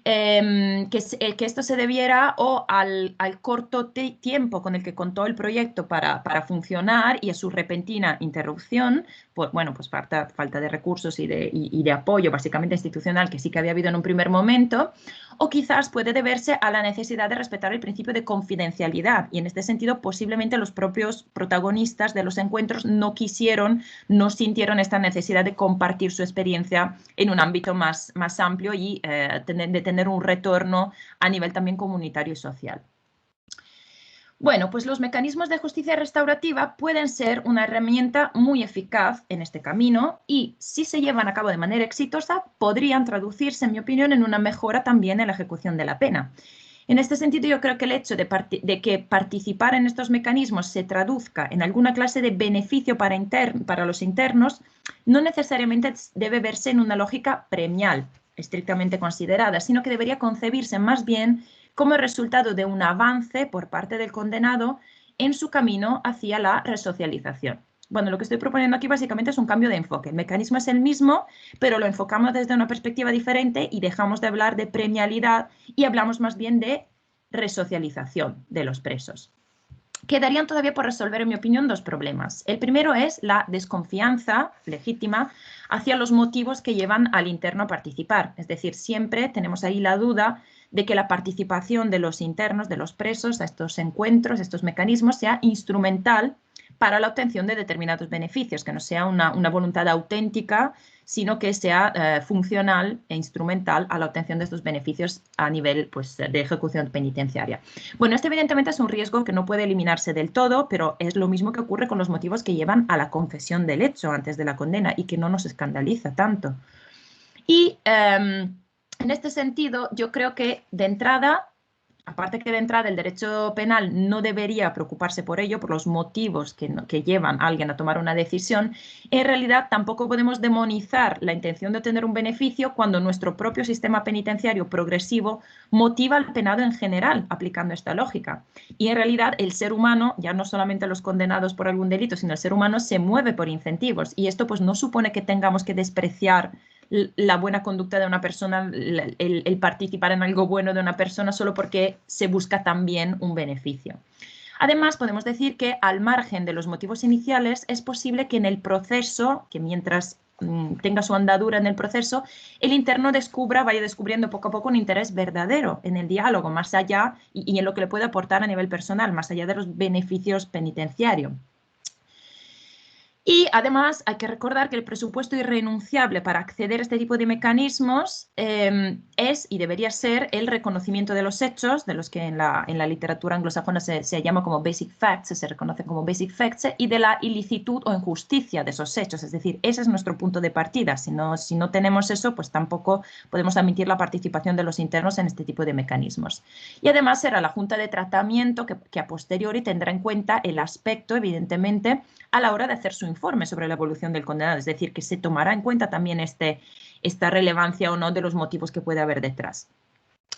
que esto se debiera o al corto tiempo con el que contó el proyecto para funcionar y a su repentina interrupción, pues falta de recursos y de apoyo básicamente institucional que sí que había habido en un primer momento, o quizás puede deberse a la necesidad de respetar el principio de confidencialidad y en este sentido posiblemente los propios protagonistas de los encuentros no sintieron esta necesidad de compartir su experiencia en un ámbito más amplio y de tener un retorno a nivel también comunitario y social. Bueno, pues los mecanismos de justicia restaurativa pueden ser una herramienta muy eficaz en este camino y, si se llevan a cabo de manera exitosa, podrían traducirse, en mi opinión, en una mejora también en la ejecución de la pena. En este sentido, yo creo que el hecho de que participar en estos mecanismos se traduzca en alguna clase de beneficio para los internos no necesariamente debe verse en una lógica premial, estrictamente considerada, sino que debería concebirse más bien como el resultado de un avance por parte del condenado en su camino hacia la resocialización. Bueno, lo que estoy proponiendo aquí básicamente es un cambio de enfoque. El mecanismo es el mismo, pero lo enfocamos desde una perspectiva diferente y dejamos de hablar de premialidad y hablamos más bien de resocialización de los presos. Quedarían todavía por resolver, en mi opinión, dos problemas. El primero es la desconfianza legítima hacia los motivos que llevan al interno a participar. Es decir, siempre tenemos ahí la duda de que la participación de los internos, de los presos, a estos encuentros, a estos mecanismos, sea instrumental para la obtención de determinados beneficios, que no sea una voluntad auténtica, sino que sea funcional e instrumental a la obtención de estos beneficios a nivel de ejecución penitenciaria. Bueno, este evidentemente es un riesgo que no puede eliminarse del todo, pero es lo mismo que ocurre con los motivos que llevan a la confesión del hecho antes de la condena y que no nos escandaliza tanto. Y en este sentido, yo creo que de entrada, aparte que de entrada el derecho penal no debería preocuparse por ello, por los motivos que llevan a alguien a tomar una decisión, en realidad tampoco podemos demonizar la intención de obtener un beneficio cuando nuestro propio sistema penitenciario progresivo motiva al penado en general, aplicando esta lógica. Y en realidad el ser humano, ya no solamente los condenados por algún delito, sino el ser humano se mueve por incentivos. Y esto pues no supone que tengamos que despreciar la buena conducta de una persona, el participar en algo bueno de una persona solo porque se busca también un beneficio. Además, podemos decir que al margen de los motivos iniciales es posible que en el proceso, que mientras tenga su andadura en el proceso, el interno vaya descubriendo poco a poco un interés verdadero en el diálogo, más allá y en lo que le puede aportar a nivel personal, más allá de los beneficios penitenciarios. Y además hay que recordar que el presupuesto irrenunciable para acceder a este tipo de mecanismos es y debería ser el reconocimiento de los hechos, de los que en la literatura anglosajona se llama como basic facts, se reconocen como basic facts, y de la ilicitud o injusticia de esos hechos. Es decir, ese es nuestro punto de partida. Si no tenemos eso, pues tampoco podemos admitir la participación de los internos en este tipo de mecanismos. Y además será la Junta de Tratamiento que a posteriori tendrá en cuenta el aspecto, evidentemente, a la hora de hacer su informe sobre la evolución del condenado, es decir, que se tomará en cuenta también esta relevancia o no de los motivos que puede haber detrás.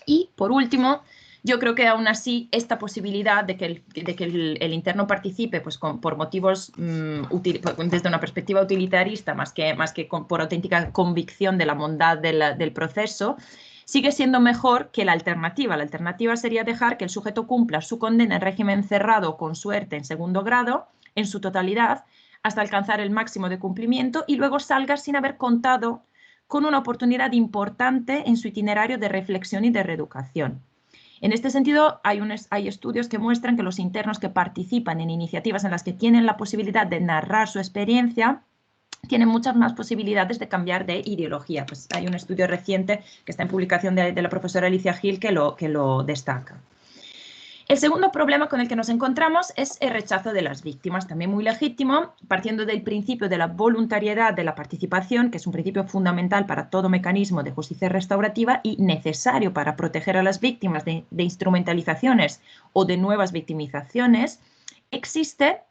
Y, por último, yo creo que aún así esta posibilidad de que el interno participe pues, por motivos desde una perspectiva utilitarista, más que por auténtica convicción de la bondad del proceso, sigue siendo mejor que la alternativa. La alternativa sería dejar que el sujeto cumpla su condena en régimen cerrado con suerte en segundo grado, en su totalidad, hasta alcanzar el máximo de cumplimiento y luego salga sin haber contado con una oportunidad importante en su itinerario de reflexión y de reeducación. En este sentido, hay estudios que muestran que los internos que participan en iniciativas en las que tienen la posibilidad de narrar su experiencia tienen muchas más posibilidades de cambiar de ideología. Pues hay un estudio reciente que está en publicación de la profesora Alicia Gil que lo destaca. El segundo problema con el que nos encontramos es el rechazo de las víctimas, también muy legítimo, partiendo del principio de la voluntariedad de la participación, que es un principio fundamental para todo mecanismo de justicia restaurativa y necesario para proteger a las víctimas de instrumentalizaciones o de nuevas victimizaciones. Existe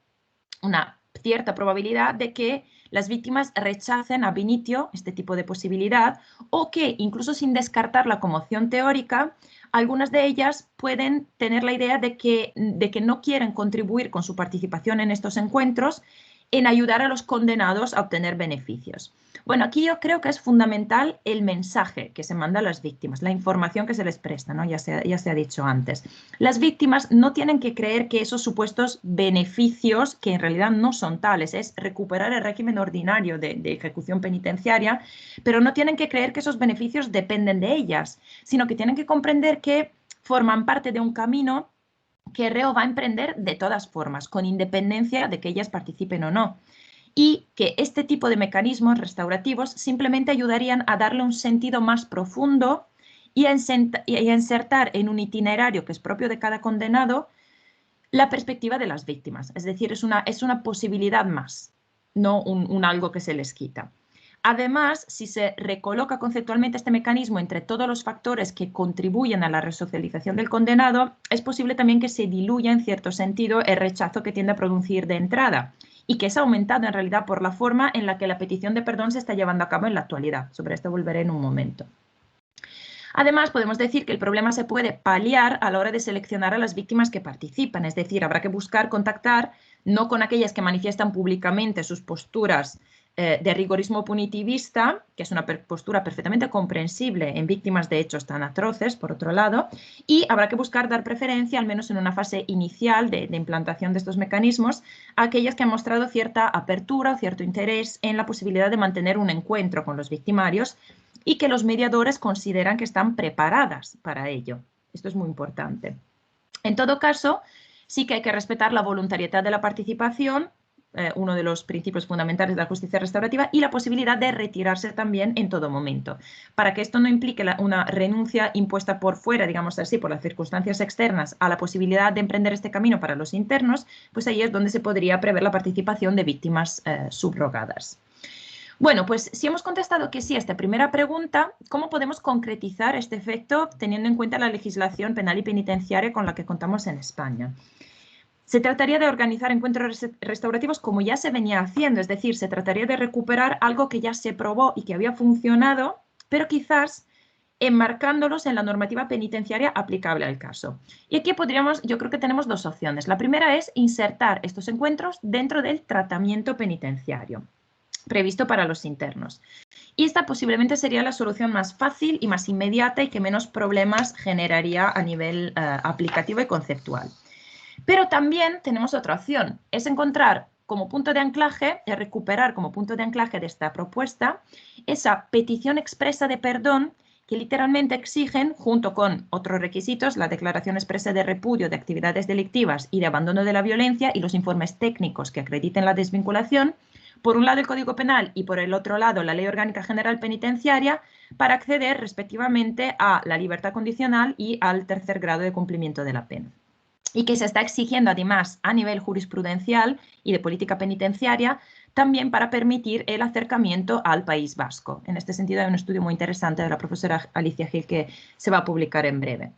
una cierta probabilidad de que las víctimas rechacen ab initio este tipo de posibilidad, o que, incluso sin descartarla como opción teórica, algunas de ellas pueden tener la idea de que no quieren contribuir con su participación en estos encuentros en ayudar a los condenados a obtener beneficios. Bueno, aquí yo creo que es fundamental el mensaje que se manda a las víctimas, la información que se les presta, ¿no? Ya se ha dicho antes. Las víctimas no tienen que creer que esos supuestos beneficios, que en realidad no son tales, es recuperar el régimen ordinario de ejecución penitenciaria, pero no tienen que creer que esos beneficios dependen de ellas, sino que tienen que comprender que forman parte de un camino que el reo va a emprender de todas formas, con independencia de que ellas participen o no. Y que este tipo de mecanismos restaurativos simplemente ayudarían a darle un sentido más profundo y a insertar en un itinerario que es propio de cada condenado la perspectiva de las víctimas. Es decir, es una posibilidad más, no un algo que se les quita. Además, si se recoloca conceptualmente este mecanismo entre todos los factores que contribuyen a la resocialización del condenado, es posible también que se diluya en cierto sentido el rechazo que tiende a producir de entrada y que es aumentado en realidad por la forma en la que la petición de perdón se está llevando a cabo en la actualidad. Sobre esto volveré en un momento. Además, podemos decir que el problema se puede paliar a la hora de seleccionar a las víctimas que participan, es decir, habrá que buscar contactar no con aquellas que manifiestan públicamente sus posturas de rigorismo punitivista, que es una postura perfectamente comprensible en víctimas de hechos tan atroces, por otro lado, y habrá que buscar dar preferencia, al menos en una fase inicial de implantación de estos mecanismos, a aquellas que han mostrado cierta apertura o cierto interés en la posibilidad de mantener un encuentro con los victimarios y que los mediadores consideran que están preparadas para ello. Esto es muy importante. En todo caso, sí que hay que respetar la voluntariedad de la participación, uno de los principios fundamentales de la justicia restaurativa, y la posibilidad de retirarse también en todo momento. Para que esto no implique una renuncia impuesta por fuera, digamos así, por las circunstancias externas, a la posibilidad de emprender este camino para los internos, pues ahí es donde se podría prever la participación de víctimas subrogadas. Bueno, pues si hemos contestado que sí a esta primera pregunta, ¿cómo podemos concretizar este efecto teniendo en cuenta la legislación penal y penitenciaria con la que contamos en España? Se trataría de organizar encuentros restaurativos como ya se venía haciendo, es decir, se trataría de recuperar algo que ya se probó y que había funcionado, pero quizás enmarcándolos en la normativa penitenciaria aplicable al caso. Y aquí yo creo que tenemos dos opciones. La primera es insertar estos encuentros dentro del tratamiento penitenciario previsto para los internos. Y esta posiblemente sería la solución más fácil y más inmediata y que menos problemas generaría a nivel aplicativo y conceptual. Pero también tenemos otra opción, es encontrar como punto de anclaje, recuperar como punto de anclaje de esta propuesta, esa petición expresa de perdón que literalmente exigen, junto con otros requisitos, la declaración expresa de repudio de actividades delictivas y de abandono de la violencia y los informes técnicos que acrediten la desvinculación, por un lado el Código Penal y por el otro lado la Ley Orgánica General Penitenciaria, para acceder respectivamente a la libertad condicional y al tercer grado de cumplimiento de la pena. Y que se está exigiendo además a nivel jurisprudencial y de política penitenciaria también para permitir el acercamiento al País Vasco. En este sentido hay un estudio muy interesante de la profesora Alicia Gil que se va a publicar en breve.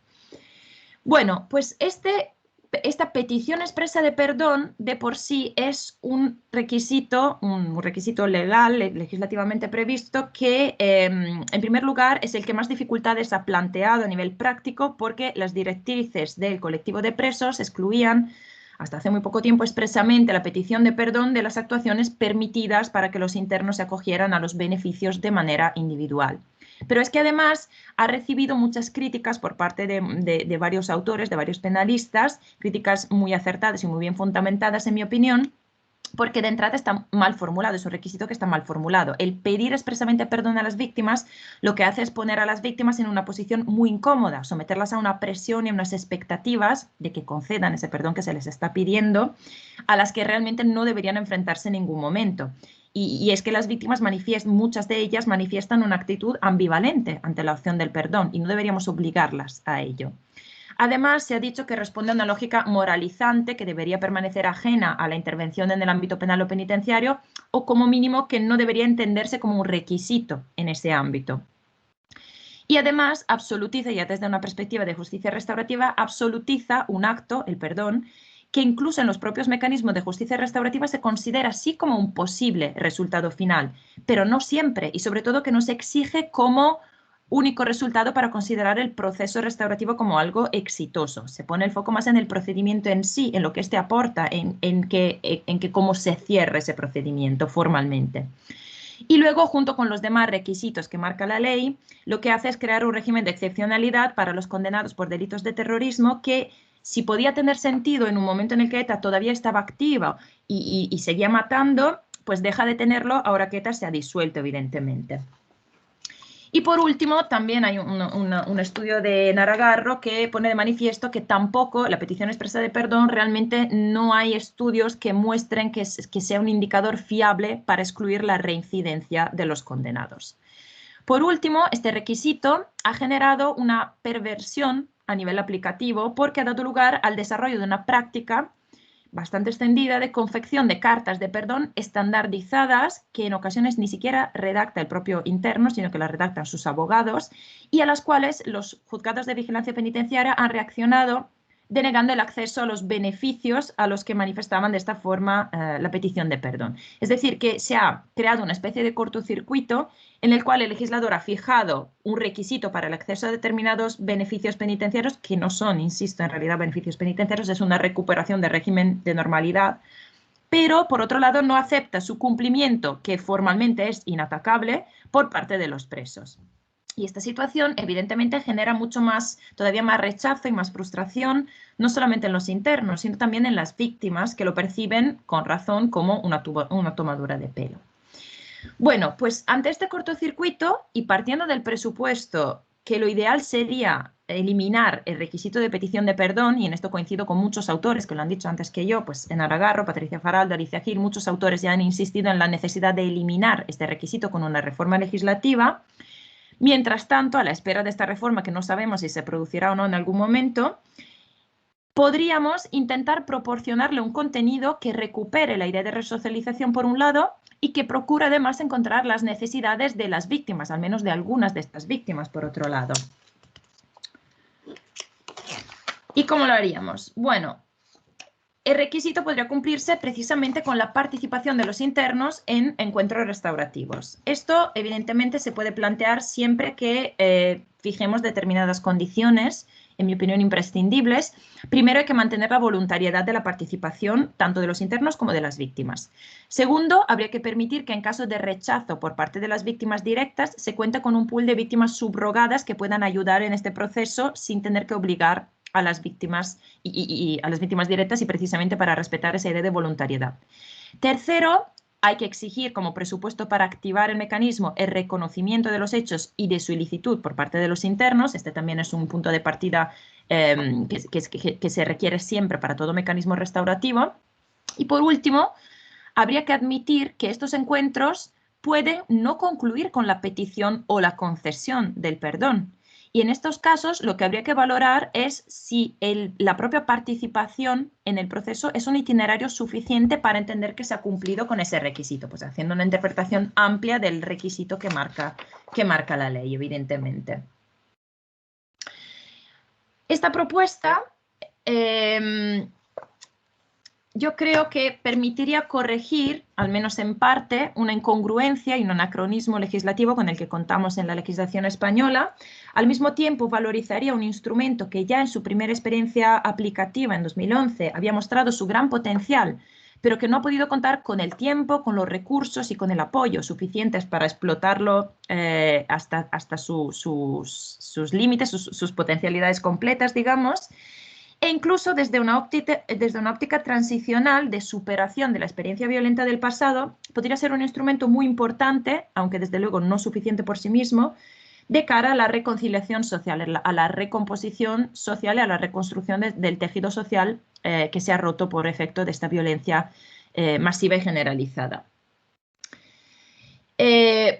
Bueno, pues esta petición expresa de perdón de por sí es un requisito legal, legislativamente previsto, que en primer lugar es el que más dificultades ha planteado a nivel práctico, porque las directrices del colectivo de presos excluían hasta hace muy poco tiempo expresamente la petición de perdón de las actuaciones permitidas para que los internos se acogieran a los beneficios de manera individual. Pero es que además ha recibido muchas críticas por parte de varios autores, de varios penalistas, críticas muy acertadas y muy bien fundamentadas, en mi opinión, porque de entrada está mal formulado, es un requisito que está mal formulado. El pedir expresamente perdón a las víctimas lo que hace es poner a las víctimas en una posición muy incómoda, someterlas a una presión y a unas expectativas de que concedan ese perdón que se les está pidiendo, a las que realmente no deberían enfrentarse en ningún momento. Y es que las víctimas muchas de ellas manifiestan una actitud ambivalente ante la opción del perdón y no deberíamos obligarlas a ello. Además, se ha dicho que responde a una lógica moralizante que debería permanecer ajena a la intervención en el ámbito penal o penitenciario, o como mínimo que no debería entenderse como un requisito en ese ámbito. Y además absolutiza, ya desde una perspectiva de justicia restaurativa, absolutiza un acto, el perdón, que incluso en los propios mecanismos de justicia restaurativa se considera así como un posible resultado final, pero no siempre, y sobre todo que no se exige como único resultado para considerar el proceso restaurativo como algo exitoso. Se pone el foco más en el procedimiento en sí, en lo que éste aporta, en que cómo se cierra ese procedimiento formalmente. Y luego, junto con los demás requisitos que marca la ley, lo que hace es crear un régimen de excepcionalidad para los condenados por delitos de terrorismo que, si podía tener sentido en un momento en el que ETA todavía estaba activa y seguía matando, pues deja de tenerlo ahora que ETA se ha disuelto, evidentemente. Y por último, también hay un estudio de Naragarro que pone de manifiesto que tampoco la petición expresa de perdón, realmente no hay estudios que muestren que sea un indicador fiable para excluir la reincidencia de los condenados. Por último, este requisito ha generado una perversión a nivel aplicativo porque ha dado lugar al desarrollo de una práctica bastante extendida de confección de cartas de perdón estandarizadas que en ocasiones ni siquiera redacta el propio interno, sino que las redactan sus abogados y a las cuales los juzgados de vigilancia penitenciaria han reaccionado denegando el acceso a los beneficios a los que manifestaban de esta forma la petición de perdón. Es decir, que se ha creado una especie de cortocircuito en el cual el legislador ha fijado un requisito para el acceso a determinados beneficios penitenciarios que no son, insisto, en realidad beneficios penitenciarios, es una recuperación del régimen de normalidad, pero por otro lado no acepta su cumplimiento, que formalmente es inatacable, por parte de los presos. Y esta situación evidentemente genera mucho más, todavía más rechazo y más frustración, no solamente en los internos, sino también en las víctimas que lo perciben con razón como una tomadura de pelo. Bueno, pues ante este cortocircuito y partiendo del presupuesto que lo ideal sería eliminar el requisito de petición de perdón, y en esto coincido con muchos autores que lo han dicho antes que yo, pues en Naragarro, Patricia Faraldo, Alicia Gil, muchos autores ya han insistido en la necesidad de eliminar este requisito con una reforma legislativa. Mientras tanto, a la espera de esta reforma, que no sabemos si se producirá o no en algún momento, podríamos intentar proporcionarle un contenido que recupere la idea de resocialización por un lado y que procure además encontrar las necesidades de las víctimas, al menos de algunas de estas víctimas por otro lado. ¿Y cómo lo haríamos? Bueno, el requisito podría cumplirse precisamente con la participación de los internos en encuentros restaurativos. Esto, evidentemente, se puede plantear siempre que fijemos determinadas condiciones, en mi opinión, imprescindibles. Primero, hay que mantener la voluntariedad de la participación, tanto de los internos como de las víctimas. Segundo, habría que permitir que en caso de rechazo por parte de las víctimas directas, se cuente con un pool de víctimas subrogadas que puedan ayudar en este proceso sin tener que obligar a las víctimas y a las víctimas directas y precisamente para respetar esa idea de voluntariedad. Tercero, hay que exigir como presupuesto para activar el mecanismo el reconocimiento de los hechos y de su ilicitud por parte de los internos. Este también es un punto de partida que se requiere siempre para todo mecanismo restaurativo. Y por último, habría que admitir que estos encuentros pueden no concluir con la petición o la concesión del perdón. Y en estos casos lo que habría que valorar es si la propia participación en el proceso es un itinerario suficiente para entender que se ha cumplido con ese requisito, pues haciendo una interpretación amplia del requisito que marca la ley, evidentemente. Esta propuesta yo creo que permitiría corregir, al menos en parte, una incongruencia y un anacronismo legislativo con el que contamos en la legislación española. Al mismo tiempo, valorizaría un instrumento que ya en su primera experiencia aplicativa, en 2011, había mostrado su gran potencial, pero que no ha podido contar con el tiempo, con los recursos y con el apoyo suficientes para explotarlo hasta sus límites, sus potencialidades completas, digamos. E incluso desde una óptica transicional de superación de la experiencia violenta del pasado, podría ser un instrumento muy importante, aunque desde luego no suficiente por sí mismo, de cara a la reconciliación social, a la recomposición social y a la reconstrucción del tejido social que se ha roto por efecto de esta violencia masiva y generalizada.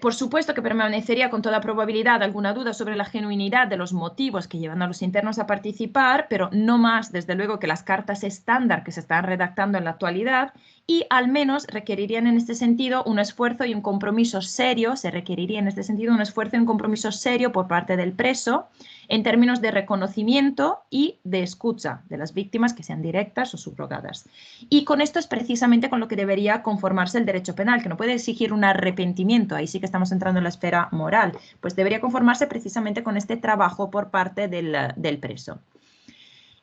Por supuesto que permanecería con toda probabilidad alguna duda sobre la genuinidad de los motivos que llevan a los internos a participar, pero no más, desde luego, que las cartas estándar que se están redactando en la actualidad y al menos requerirían en este sentido un esfuerzo y un compromiso serio, se requeriría en este sentido un esfuerzo y un compromiso serio por parte del preso en términos de reconocimiento y de escucha de las víctimas, que sean directas o subrogadas. Y con esto es precisamente con lo que debería conformarse el derecho penal, que no puede exigir un arrepentimiento, ahí sí que estamos entrando en la esfera moral, pues debería conformarse precisamente con este trabajo por parte del preso.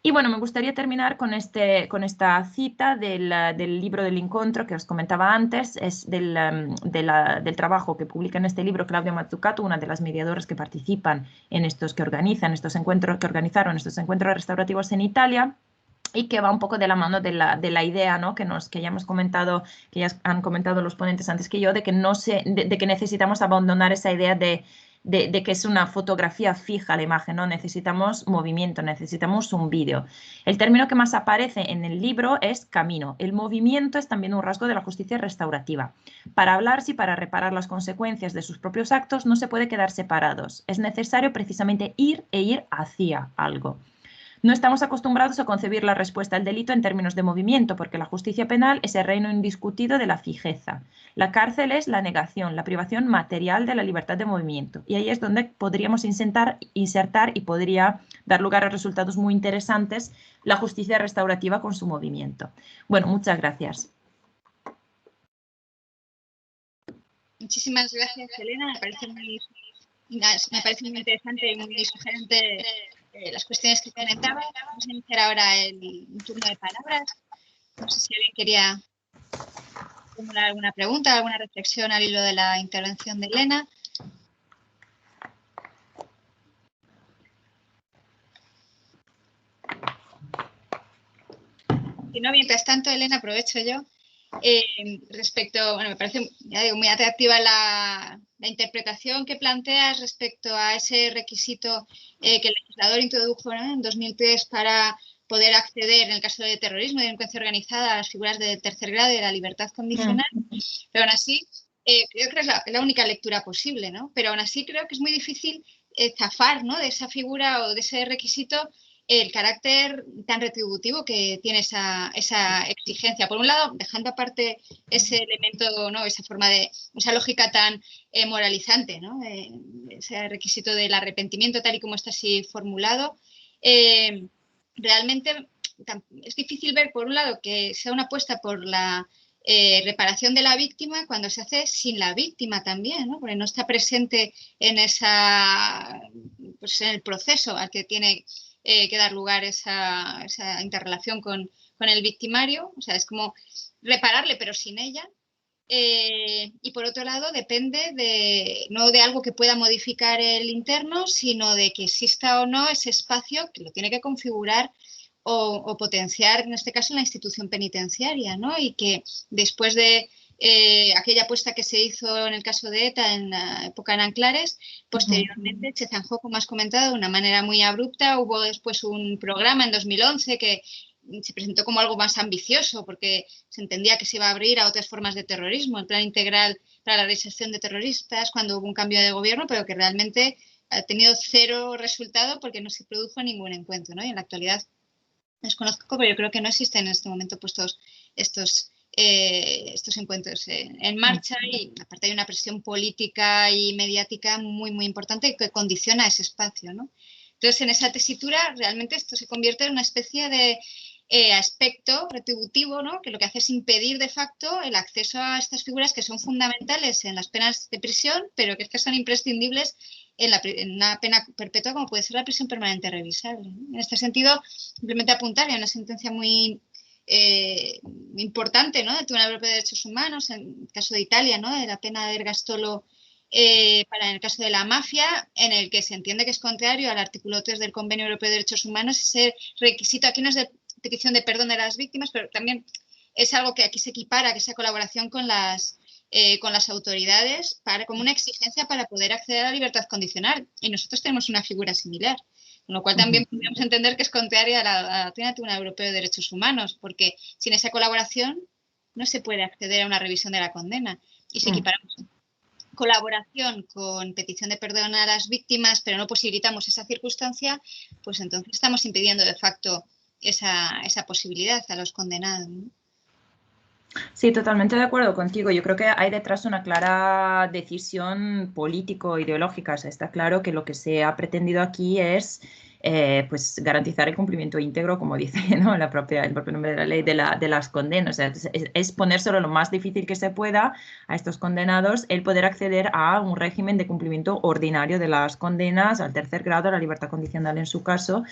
Y bueno, me gustaría terminar con esta cita del libro del encuentro que os comentaba antes, es del trabajo que publica en este libro Claudia Mazzucato, una de las mediadoras que participan en estos, que organizaron estos encuentros restaurativos en Italia, y que va un poco de la mano de la idea, ¿no?, que ya hemos comentado, que ya han comentado los ponentes antes que yo, de que necesitamos abandonar esa idea de que es una fotografía fija la imagen, ¿no? Necesitamos movimiento, necesitamos un vídeo. El término que más aparece en el libro es camino. El movimiento es también un rasgo de la justicia restaurativa. Para hablarse y para reparar las consecuencias de sus propios actos no se puede quedar separados. Es necesario precisamente ir hacia algo. No estamos acostumbrados a concebir la respuesta al delito en términos de movimiento, porque la justicia penal es el reino indiscutido de la fijeza. La cárcel es la negación, la privación material de la libertad de movimiento. Y ahí es donde podríamos insertar y podría dar lugar a resultados muy interesantes la justicia restaurativa con su movimiento. Bueno, muchas gracias. Muchísimas gracias, Elena. Me parece muy interesante y muy sugerente las cuestiones que comentaba. Vamos a iniciar ahora un turno de palabras. No sé si alguien quería formular alguna pregunta, alguna reflexión al hilo de la intervención de Elena. Si no, mientras tanto, Elena, aprovecho yo. Me parece, ya digo, muy atractiva la interpretación que planteas respecto a ese requisito que el legislador introdujo, ¿no?, en 2003 para poder acceder, en el caso de terrorismo y delincuencia organizada, a las figuras de tercer grado y de la libertad condicional. Pero aún así, creo que es la única lectura posible, ¿no? Pero aún así creo que es muy difícil zafar, ¿no?, de esa figura o de ese requisito el carácter tan retributivo que tiene esa exigencia. Por un lado, dejando aparte ese elemento, ¿no?, esa lógica tan moralizante, ¿no?, ese requisito del arrepentimiento tal y como está así formulado, realmente es difícil ver, por un lado, que sea una apuesta por la reparación de la víctima cuando se hace sin la víctima también, ¿no?, porque no está presente en en el proceso al que tiene que dar lugar esa interrelación con el victimario. O sea, es como repararle pero sin ella. Y por otro lado, depende no de algo que pueda modificar el interno, sino de que exista o no ese espacio que lo tiene que configurar o potenciar, en este caso, la institución penitenciaria, ¿no? Y que después de aquella apuesta que se hizo en el caso de ETA en la época en Anclares, posteriormente se zanjó, como has comentado, de una manera muy abrupta. Hubo después un programa en 2011 que se presentó como algo más ambicioso porque se entendía que se iba a abrir a otras formas de terrorismo, el plan integral para la reinserción de terroristas, cuando hubo un cambio de gobierno, pero que realmente ha tenido cero resultado porque no se produjo ningún encuentro, ¿no? Y en la actualidad desconozco, pero yo creo que no existen en este momento puestos estos encuentros en marcha, y aparte hay una presión política y mediática muy, muy importante que condiciona ese espacio, ¿no? Entonces, en esa tesitura, realmente esto se convierte en una especie de aspecto retributivo, ¿no?, que lo que hace es impedir de facto el acceso a estas figuras que son fundamentales en las penas de prisión, pero que es que son imprescindibles en una pena perpetua como puede ser la prisión permanente revisable, ¿no? En este sentido, simplemente apuntar a una sentencia muy importante, ¿no?, del Tribunal Europeo de Derechos Humanos, en el caso de Italia, ¿no?, de la pena de Ergastolo en el caso de la mafia, en el que se entiende que es contrario al artículo 3 del Convenio Europeo de Derechos Humanos ese requisito. Aquí no es de petición de perdón de las víctimas, pero también es algo que aquí se equipara, que esa colaboración con las autoridades como una exigencia para poder acceder a la libertad condicional. Y nosotros tenemos una figura similar, con lo cual también podemos entender que es contraria a la doctrina del Tribunal Europeo de Derechos Humanos, porque sin esa colaboración no se puede acceder a una revisión de la condena. Y si equiparamos colaboración con petición de perdón a las víctimas, pero no posibilitamos esa circunstancia, pues entonces estamos impidiendo de facto esa posibilidad a los condenados, ¿no? Sí, totalmente de acuerdo contigo. Yo creo que hay detrás una clara decisión político-ideológica. O sea, está claro que lo que se ha pretendido aquí es pues garantizar el cumplimiento íntegro, como dice, ¿no? el propio nombre de la ley, de las condenas. O sea, es ponérselo lo más difícil que se pueda a estos condenados el poder acceder a un régimen de cumplimiento ordinario de las condenas al tercer grado, a la libertad condicional en su caso.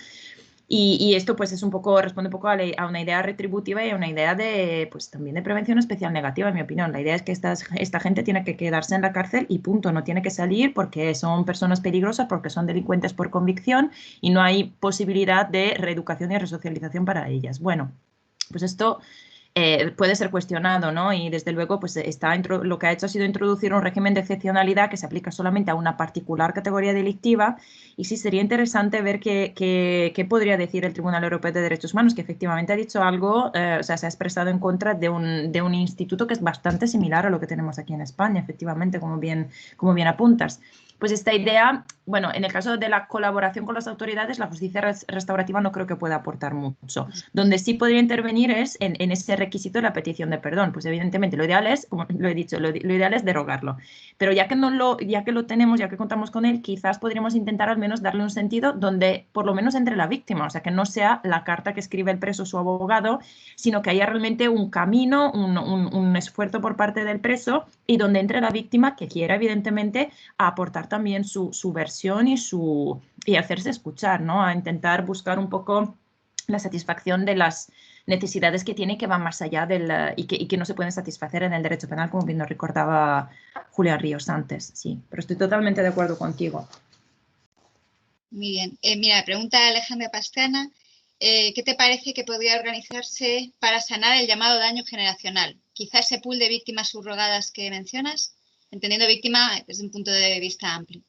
Y esto pues es un poco, responde un poco a una idea retributiva y a una idea de, pues también de prevención especial negativa, en mi opinión. La idea es que esta gente tiene que quedarse en la cárcel y punto, no tiene que salir porque son personas peligrosas, porque son delincuentes por convicción y no hay posibilidad de reeducación y resocialización para ellas. Bueno, pues esto puede ser cuestionado, ¿no? Y desde luego, pues lo que ha hecho ha sido introducir un régimen de excepcionalidad que se aplica solamente a una particular categoría delictiva. Y sí, sería interesante ver qué podría decir el Tribunal Europeo de Derechos Humanos, que efectivamente ha dicho algo, o sea, se ha expresado en contra de un instituto que es bastante similar a lo que tenemos aquí en España, efectivamente, como bien apuntas. Pues esta idea, bueno, en el caso de la colaboración con las autoridades, la justicia restaurativa no creo que pueda aportar mucho. Donde sí podría intervenir es en ese requisito de la petición de perdón. Pues evidentemente lo ideal es, como lo he dicho, lo ideal es derogarlo. Pero ya que lo tenemos, ya que contamos con él, quizás podríamos intentar al menos darle un sentido donde por lo menos entre la víctima, o sea, que no sea la carta que escribe el preso su abogado, sino que haya realmente un camino, un esfuerzo por parte del preso y donde entre la víctima que quiera evidentemente aportar también su versión y hacerse escuchar, ¿no? A intentar buscar un poco la satisfacción de las necesidades que tiene que van más allá y que no se pueden satisfacer en el derecho penal, como bien nos recordaba Julián Ríos antes. Sí, pero estoy totalmente de acuerdo contigo. Muy bien. Mira, pregunta Alejandra Pastrana, ¿qué te parece que podría organizarse para sanar el llamado daño generacional? Quizá ese pool de víctimas subrogadas que mencionas, entendiendo víctima desde un punto de vista amplio.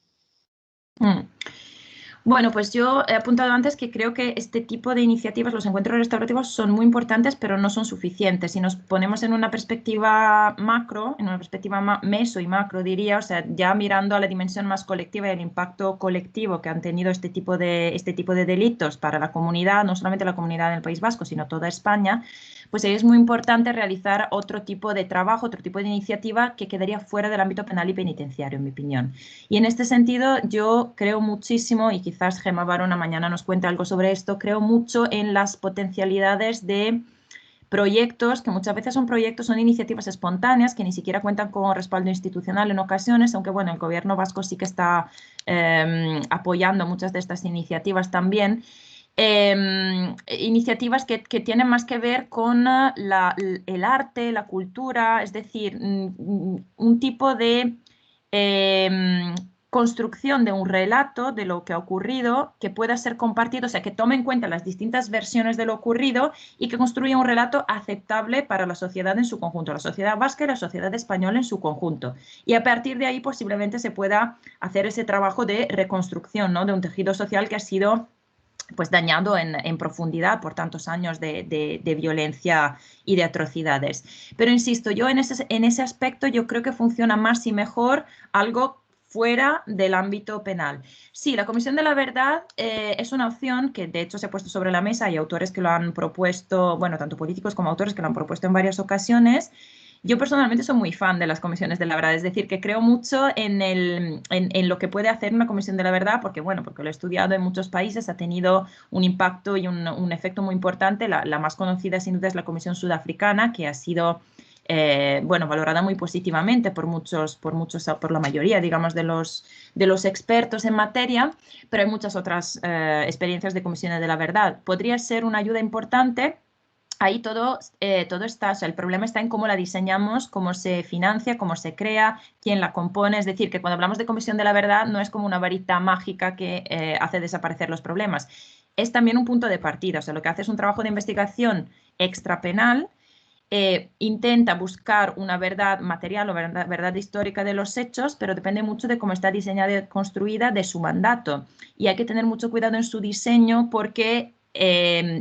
Bueno, pues yo he apuntado antes que creo que este tipo de iniciativas, los encuentros restaurativos, son muy importantes, pero no son suficientes. Si nos ponemos en una perspectiva macro, en una perspectiva meso y macro, diría, o sea, ya mirando a la dimensión más colectiva y el impacto colectivo que han tenido este tipo de delitos para la comunidad, no solamente la comunidad del País Vasco, sino toda España, pues es muy importante realizar otro tipo de trabajo, otro tipo de iniciativa que quedaría fuera del ámbito penal y penitenciario, en mi opinión. Y en este sentido, yo creo muchísimo, y quizás Gemma Barona mañana nos cuente algo sobre esto, creo mucho en las potencialidades de proyectos que muchas veces son iniciativas espontáneas que ni siquiera cuentan con respaldo institucional en ocasiones, aunque bueno, el gobierno vasco sí que está apoyando muchas de estas iniciativas también. Iniciativas que tienen más que ver con el arte, la cultura, es decir, un tipo de construcción de un relato de lo que ha ocurrido que pueda ser compartido, o sea, que tome en cuenta las distintas versiones de lo ocurrido y que construya un relato aceptable para la sociedad en su conjunto, la sociedad vasca y la sociedad española en su conjunto. Y a partir de ahí posiblemente se pueda hacer ese trabajo de reconstrucción, ¿no? De un tejido social que ha sido pues dañado en profundidad por tantos años de violencia y de atrocidades. Pero insisto, yo en ese aspecto yo creo que funciona más y mejor algo fuera del ámbito penal. Sí, la Comisión de la Verdad es una opción que de hecho se ha puesto sobre la mesa y autores que lo han propuesto, bueno, tanto políticos como autores que lo han propuesto en varias ocasiones. Yo personalmente soy muy fan de las comisiones de la verdad, es decir, que creo mucho en lo que puede hacer una comisión de la verdad, porque bueno, porque lo he estudiado en muchos países, ha tenido un impacto y un efecto muy importante. La más conocida sin duda es la Comisión Sudafricana, que ha sido bueno, valorada muy positivamente por la mayoría, digamos, de los expertos en materia, pero hay muchas otras experiencias de comisiones de la verdad. Podría ser una ayuda importante. Ahí todo está, o sea, el problema está en cómo la diseñamos, cómo se financia, cómo se crea, quién la compone. Es decir, que cuando hablamos de Comisión de la Verdad no es como una varita mágica que hace desaparecer los problemas. Es también un punto de partida, o sea, lo que hace es un trabajo de investigación extrapenal, intenta buscar una verdad material o verdad histórica de los hechos, pero depende mucho de cómo está diseñada y construida, de su mandato. Y hay que tener mucho cuidado en su diseño porque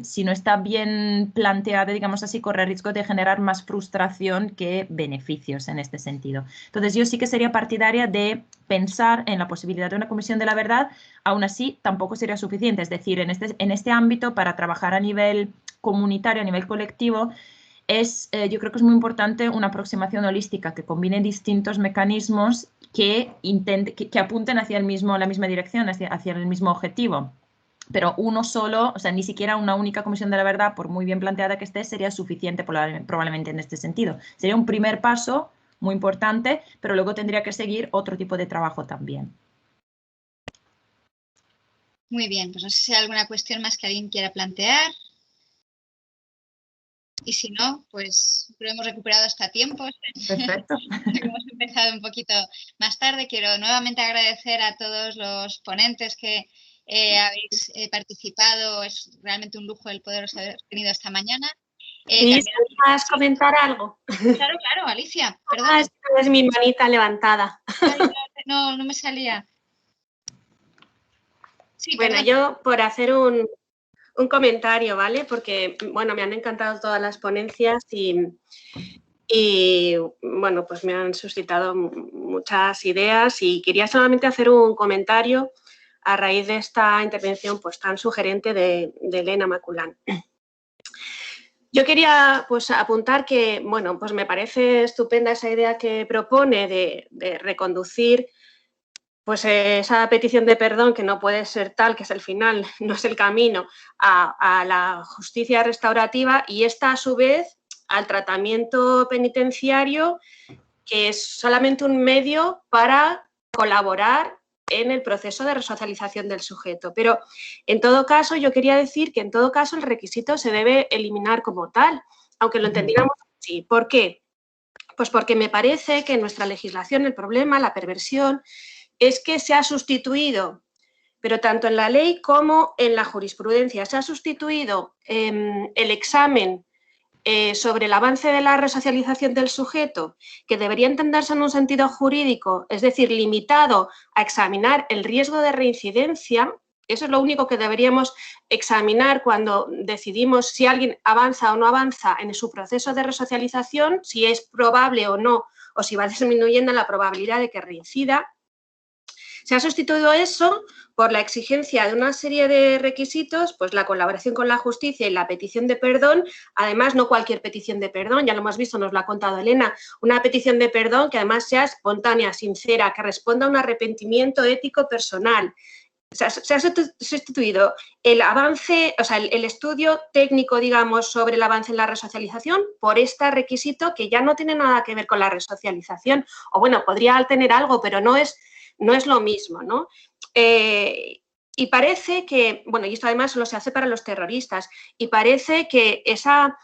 si no está bien planteada, digamos así, corre riesgo de generar más frustración que beneficios en este sentido. Entonces, yo sí que sería partidaria de pensar en la posibilidad de una comisión de la verdad. Aún así, tampoco sería suficiente. Es decir, en este ámbito, para trabajar a nivel comunitario, a nivel colectivo, yo creo que es muy importante una aproximación holística que combine distintos mecanismos que apunten hacia la misma dirección, hacia el mismo objetivo. Pero uno solo, o sea, ni siquiera una única comisión de la verdad, por muy bien planteada que esté, sería suficiente probablemente en este sentido. Sería un primer paso muy importante, pero luego tendría que seguir otro tipo de trabajo también. Muy bien, pues no sé si hay alguna cuestión más que alguien quiera plantear. Y si no, pues lo hemos recuperado hasta tiempo. Perfecto. Hemos empezado un poquito más tarde. Quiero nuevamente agradecer a todos los ponentes que habéis participado. Es realmente un lujo el poderos haber tenido esta mañana. ¿Quieres comentar algo? Claro, claro, Alicia, perdón. Es mi manita levantada. Ay, no me salía. Sí, bueno, perdón. yo por hacer un comentario, ¿vale? Porque, bueno, me han encantado todas las ponencias y bueno, pues me han suscitado muchas ideas y quería solamente hacer un comentario a raíz de esta intervención pues tan sugerente de Elena Maculán. Yo quería pues apuntar que, bueno, pues me parece estupenda esa idea que propone de reconducir pues esa petición de perdón que no puede ser tal, que es el final, no es el camino, a la justicia restaurativa y esta a su vez al tratamiento penitenciario, que es solamente un medio para colaborar en el proceso de resocialización del sujeto. Pero en todo caso, yo quería decir que en todo caso el requisito se debe eliminar como tal, aunque lo entendiéramos así. ¿Por qué? Pues porque me parece que en nuestra legislación el problema, la perversión, es que se ha sustituido, pero tanto en la ley como en la jurisprudencia, se ha sustituido el examen sobre el avance de la resocialización del sujeto, que debería entenderse en un sentido jurídico, es decir, limitado a examinar el riesgo de reincidencia. Eso es lo único que deberíamos examinar cuando decidimos si alguien avanza o no avanza en su proceso de resocialización, si es probable o no, o si va disminuyendo la probabilidad de que reincida. Se ha sustituido eso por la exigencia de una serie de requisitos, pues la colaboración con la justicia y la petición de perdón, además no cualquier petición de perdón, ya lo hemos visto, nos lo ha contado Elena, una petición de perdón que además sea espontánea, sincera, que responda a un arrepentimiento ético personal. Se ha sustituido el avance, o sea, el estudio técnico, digamos, sobre el avance en la resocialización por este requisito que ya no tiene nada que ver con la resocialización, o bueno, podría tener algo, pero no es lo mismo, ¿no? Y parece que, bueno, y esto además solo se hace para los terroristas, y parece que esa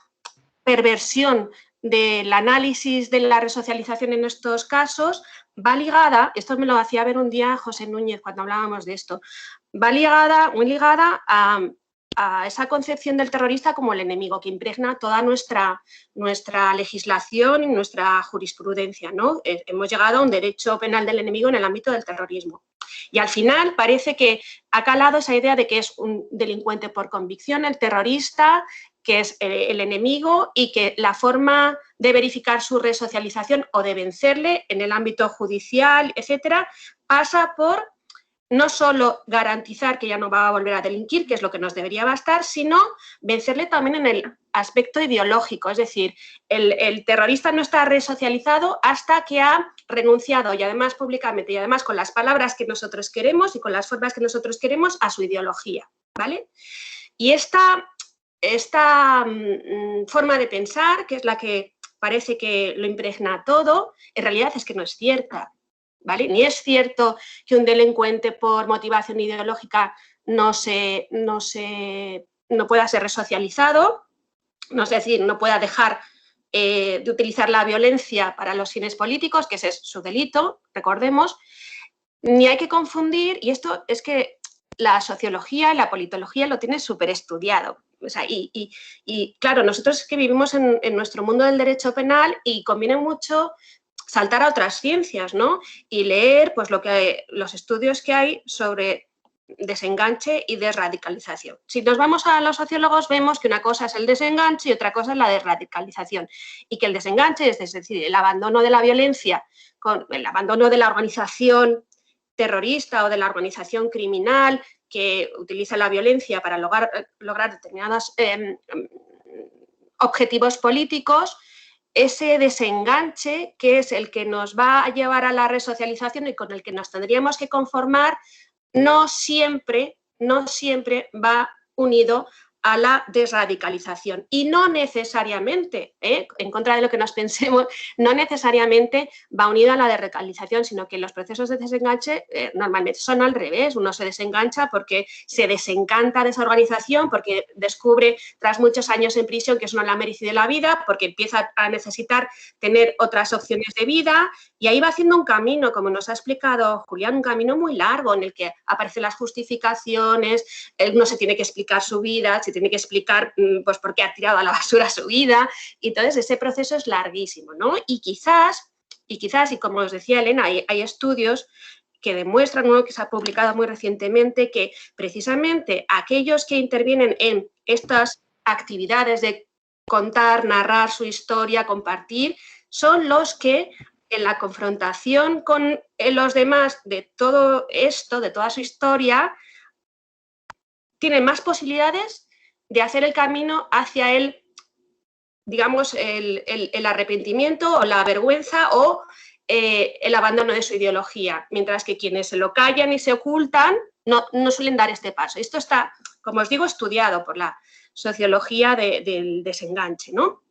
perversión del análisis de la resocialización en estos casos va ligada, esto me lo hacía ver un día José Núñez cuando hablábamos de esto, va muy ligada a esa concepción del terrorista como el enemigo que impregna toda nuestra legislación y nuestra jurisprudencia, ¿no? Hemos llegado a un derecho penal del enemigo en el ámbito del terrorismo. Y al final parece que ha calado esa idea de que es un delincuente por convicción, el terrorista, que es el enemigo y que la forma de verificar su resocialización o de vencerle en el ámbito judicial, etcétera, pasa por no solo garantizar que ya no va a volver a delinquir, que es lo que nos debería bastar, sino vencerle también en el aspecto ideológico. Es decir, el terrorista no está resocializado hasta que ha renunciado, y además públicamente, y además con las palabras que nosotros queremos y con las formas que nosotros queremos, a su ideología, ¿vale? Y esta forma de pensar, que es la que parece que lo impregna todo, en realidad es que no es cierta. ¿Vale? Ni es cierto que un delincuente por motivación ideológica no pueda ser resocializado, no es decir, no pueda dejar de utilizar la violencia para los fines políticos, que ese es su delito, recordemos, ni hay que confundir, y esto es que la sociología y la politología lo tienen súper estudiado. O sea, y claro, nosotros que vivimos en nuestro mundo del derecho penal y conviene mucho saltar a otras ciencias, ¿no? Y leer pues los estudios que hay sobre desenganche y desradicalización. Si nos vamos a los sociólogos vemos que una cosa es el desenganche y otra cosa es la desradicalización y que el desenganche es decir, el abandono de la violencia, el abandono de la organización terrorista o de la organización criminal que utiliza la violencia para lograr determinadas objetivos políticos, ese desenganche que es el que nos va a llevar a la resocialización y con el que nos tendríamos que conformar, no siempre va unido a la desradicalización y no necesariamente, en contra de lo que nos pensemos, no necesariamente va unido a la desradicalización, sino que los procesos de desenganche normalmente son al revés. Uno se desengancha porque se desencanta de esa organización, porque descubre tras muchos años en prisión que eso no le ha merecido la vida, porque empieza a necesitar tener otras opciones de vida y ahí va haciendo un camino, como nos ha explicado Julián, un camino muy largo en el que aparecen las justificaciones, él no se tiene que explicar su vida, se tiene que explicar pues, por qué ha tirado a la basura su vida, y entonces ese proceso es larguísimo, ¿no? Y quizás, y como os decía Elena, hay estudios que demuestran, uno que se ha publicado muy recientemente, que precisamente aquellos que intervienen en estas actividades de contar, narrar su historia, compartir, son los que en la confrontación con los demás de todo esto, de toda su historia, tienen más posibilidades de hacer el camino hacia el, digamos, el arrepentimiento o la vergüenza o el abandono de su ideología, mientras que quienes se lo callan y se ocultan no suelen dar este paso. Esto está, como os digo, estudiado por la sociología del desenganche, ¿no?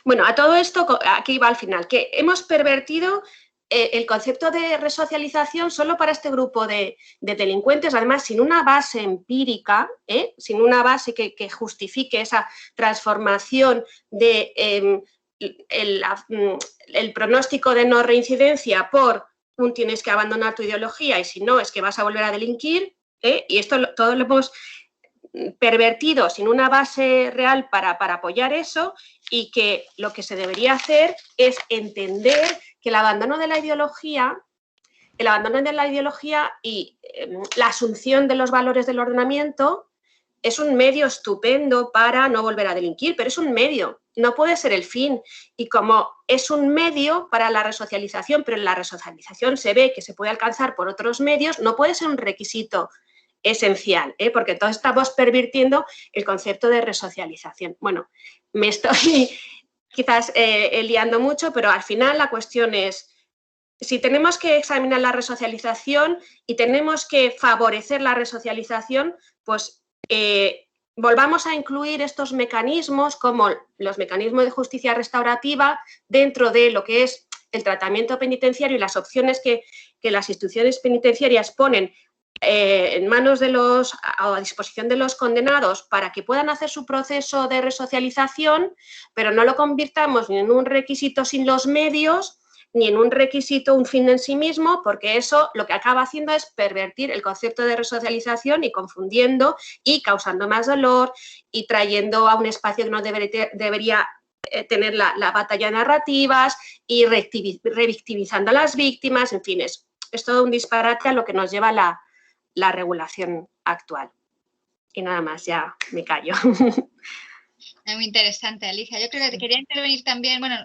Bueno, a todo esto, aquí va al final, que hemos pervertido el concepto de resocialización solo para este grupo de delincuentes, además sin una base empírica, sin una base que justifique esa transformación de el pronóstico de no reincidencia por un tienes que abandonar tu ideología y si no es que vas a volver a delinquir, y esto todo lo hemos pervertido sin una base real para apoyar eso, y que lo que se debería hacer es entender que el abandono de la ideología y la asunción de los valores del ordenamiento es un medio estupendo para no volver a delinquir, pero es un medio, no puede ser el fin. Y como es un medio para la resocialización, pero en la resocialización se ve que se puede alcanzar por otros medios, no puede ser un requisito esencial, porque entonces estamos pervirtiendo el concepto de resocialización. Bueno, me estoy quizás liando mucho, pero al final la cuestión es, si tenemos que examinar la resocialización y tenemos que favorecer la resocialización, pues volvamos a incluir estos mecanismos como los mecanismos de justicia restaurativa dentro de lo que es el tratamiento penitenciario y las opciones que las instituciones penitenciarias ponen en manos de a disposición de los condenados para que puedan hacer su proceso de resocialización, pero no lo convirtamos ni en un requisito sin los medios, ni en un requisito, un fin en sí mismo, porque eso lo que acaba haciendo es pervertir el concepto de resocialización y confundiendo y causando más dolor y trayendo a un espacio que no debería tener la batalla de narrativas y revictimizando a las víctimas, en fin, es todo un disparate a lo que nos lleva la regulación actual. Y nada más, ya me callo. Muy interesante, Alicia. Yo creo que te quería intervenir también, bueno,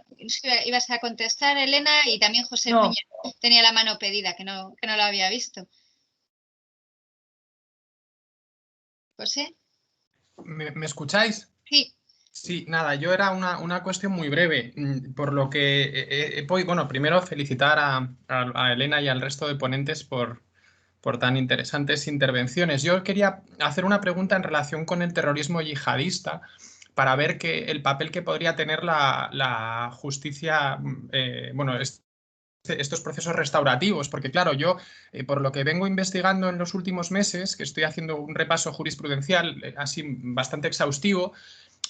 ibas a contestar, Elena, y también José Núñez tenía la mano pedida, que no lo había visto. ¿José? ¿Me escucháis? Sí. Sí, nada, yo era una cuestión muy breve, por lo que, bueno, primero felicitar a Elena y al resto de ponentes por tan interesantes intervenciones. Yo quería hacer una pregunta en relación con el terrorismo yihadista para ver el papel que podría tener la justicia, bueno, estos procesos restaurativos, porque claro, yo por lo que vengo investigando en los últimos meses, que estoy haciendo un repaso jurisprudencial así bastante exhaustivo,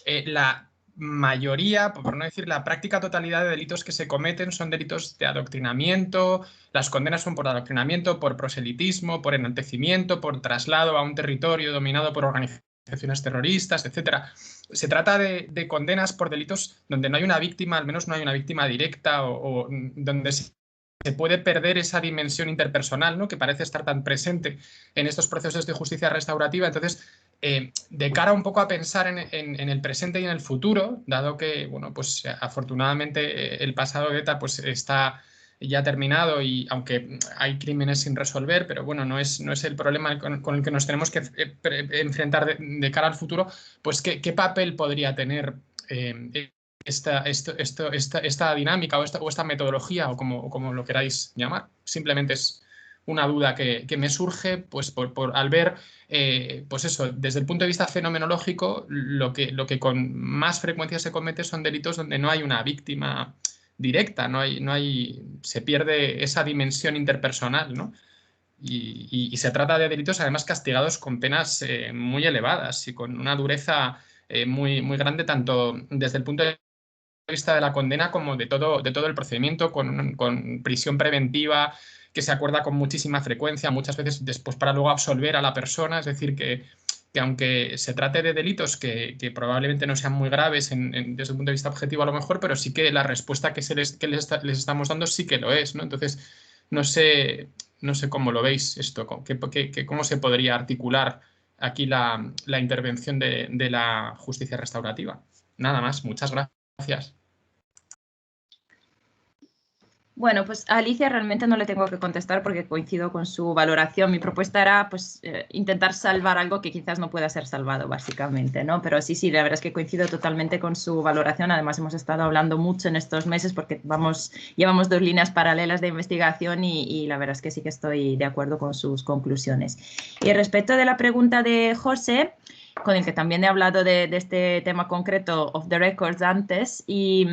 la mayoría, por no decir la práctica totalidad de delitos que se cometen son delitos de adoctrinamiento, las condenas son por adoctrinamiento, por proselitismo, por enaltecimiento, por traslado a un territorio dominado por organizaciones terroristas, etcétera. Se trata de condenas por delitos donde no hay una víctima, al menos no hay una víctima directa o donde se puede perder esa dimensión interpersonal, ¿no?, que parece estar tan presente en estos procesos de justicia restaurativa. Entonces, de cara un poco a pensar en el presente y en el futuro, dado que, bueno, pues afortunadamente el pasado de ETA pues está ya terminado y aunque hay crímenes sin resolver, pero bueno, no es el problema con el que nos tenemos que enfrentar de cara al futuro, pues ¿qué papel podría tener esta dinámica o esta metodología o como lo queráis llamar. Simplemente es una duda que me surge pues, al ver, pues eso, desde el punto de vista fenomenológico, lo que con más frecuencia se comete son delitos donde no hay una víctima directa, se pierde esa dimensión interpersonal, ¿no? Y se trata de delitos además castigados con penas muy elevadas y con una dureza muy, muy grande, tanto desde el punto de vista de la condena como de todo el procedimiento, con prisión preventiva que se acuerda con muchísima frecuencia, muchas veces después para luego absolver a la persona. Es decir, que aunque se trate de delitos que probablemente no sean muy graves desde un punto de vista objetivo a lo mejor, pero sí que la respuesta que les estamos dando sí que lo es, ¿no? Entonces, no sé cómo lo veis esto, cómo se podría articular aquí la intervención de la justicia restaurativa. Nada más, muchas gracias. Bueno, pues a Alicia realmente no le tengo que contestar porque coincido con su valoración. Mi propuesta era pues, intentar salvar algo que quizás no pueda ser salvado, básicamente, ¿no? Pero sí, la verdad es que coincido totalmente con su valoración. Además, hemos estado hablando mucho en estos meses porque llevamos 2 líneas paralelas de investigación y la verdad es que sí que estoy de acuerdo con sus conclusiones. Y respecto de la pregunta de José, con el que también he hablado de este tema concreto off the records antes, y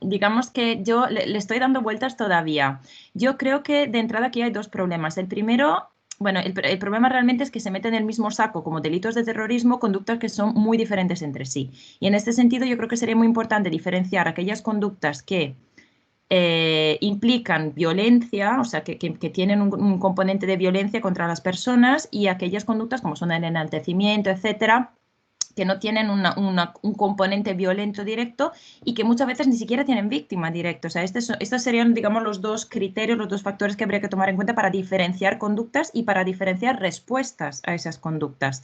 digamos que yo le estoy dando vueltas todavía. Yo creo que de entrada aquí hay 2 problemas. El primero, bueno, el problema realmente es que se meten en el mismo saco como delitos de terrorismo conductas que son muy diferentes entre sí. Y en este sentido yo creo que sería muy importante diferenciar aquellas conductas que implican violencia, o sea, que tienen un componente de violencia contra las personas, y aquellas conductas como son el enaltecimiento, etcétera, que no tienen un componente violento directo y que muchas veces ni siquiera tienen víctima directa. O sea, estos serían, digamos, los 2 criterios, los 2 factores que habría que tomar en cuenta para diferenciar conductas y para diferenciar respuestas a esas conductas.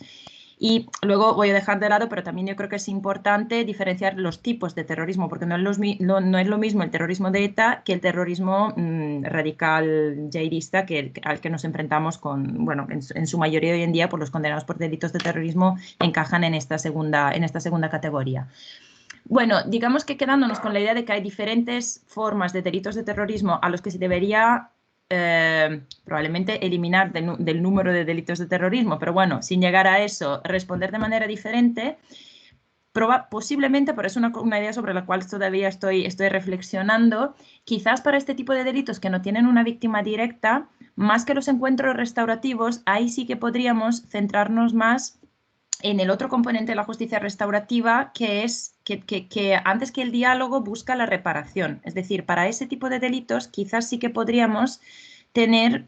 Y luego voy a dejar de lado, pero también yo creo que es importante diferenciar los tipos de terrorismo, porque no es lo mismo el terrorismo de ETA que el terrorismo radical yihadista al que nos enfrentamos en su mayoría hoy en día, por los condenados por delitos de terrorismo encajan en esta segunda categoría. Bueno, digamos que quedándonos con la idea de que hay diferentes formas de delitos de terrorismo a los que se debería probablemente eliminar del número de delitos de terrorismo, pero bueno, sin llegar a eso, responder de manera diferente, posiblemente, pero es una idea sobre la cual todavía estoy reflexionando, quizás para este tipo de delitos que no tienen una víctima directa, más que los encuentros restaurativos, ahí sí que podríamos centrarnos más en el otro componente de la justicia restaurativa, que es que antes que el diálogo busca la reparación. Es decir, para ese tipo de delitos quizás sí que podríamos tener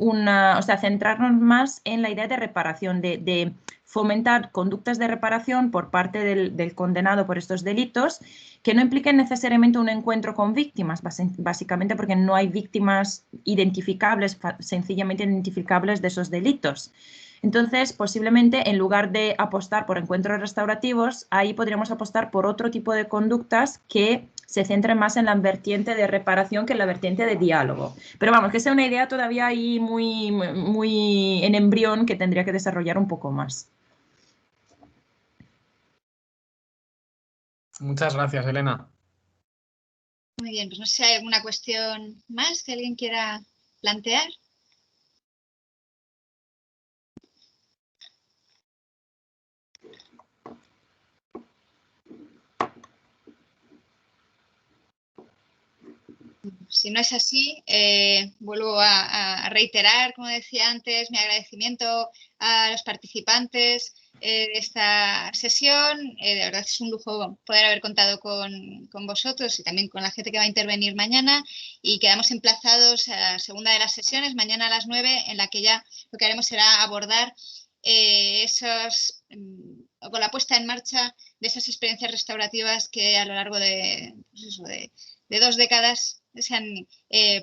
centrarnos más en la idea de reparación, de fomentar conductas de reparación por parte del condenado por estos delitos, que no impliquen necesariamente un encuentro con víctimas, básicamente porque no hay víctimas sencillamente identificables de esos delitos. Entonces, posiblemente, en lugar de apostar por encuentros restaurativos, ahí podríamos apostar por otro tipo de conductas que se centren más en la vertiente de reparación que en la vertiente de diálogo. Pero vamos, que sea una idea todavía ahí muy, muy en embrión que tendría que desarrollar un poco más. Muchas gracias, Elena. Muy bien, pues no sé si hay alguna cuestión más que alguien quiera plantear. Si no es así, vuelvo a reiterar, como decía antes, mi agradecimiento a los participantes de esta sesión. De verdad es un lujo poder haber contado con vosotros y también con la gente que va a intervenir mañana, y quedamos emplazados a la segunda de las sesiones, mañana a las 9, en la que ya lo que haremos será abordar con la puesta en marcha de esas experiencias restaurativas que a lo largo de 2 décadas se han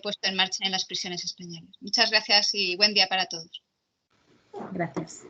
puesto en marcha en las prisiones españolas. Muchas gracias y buen día para todos. Gracias.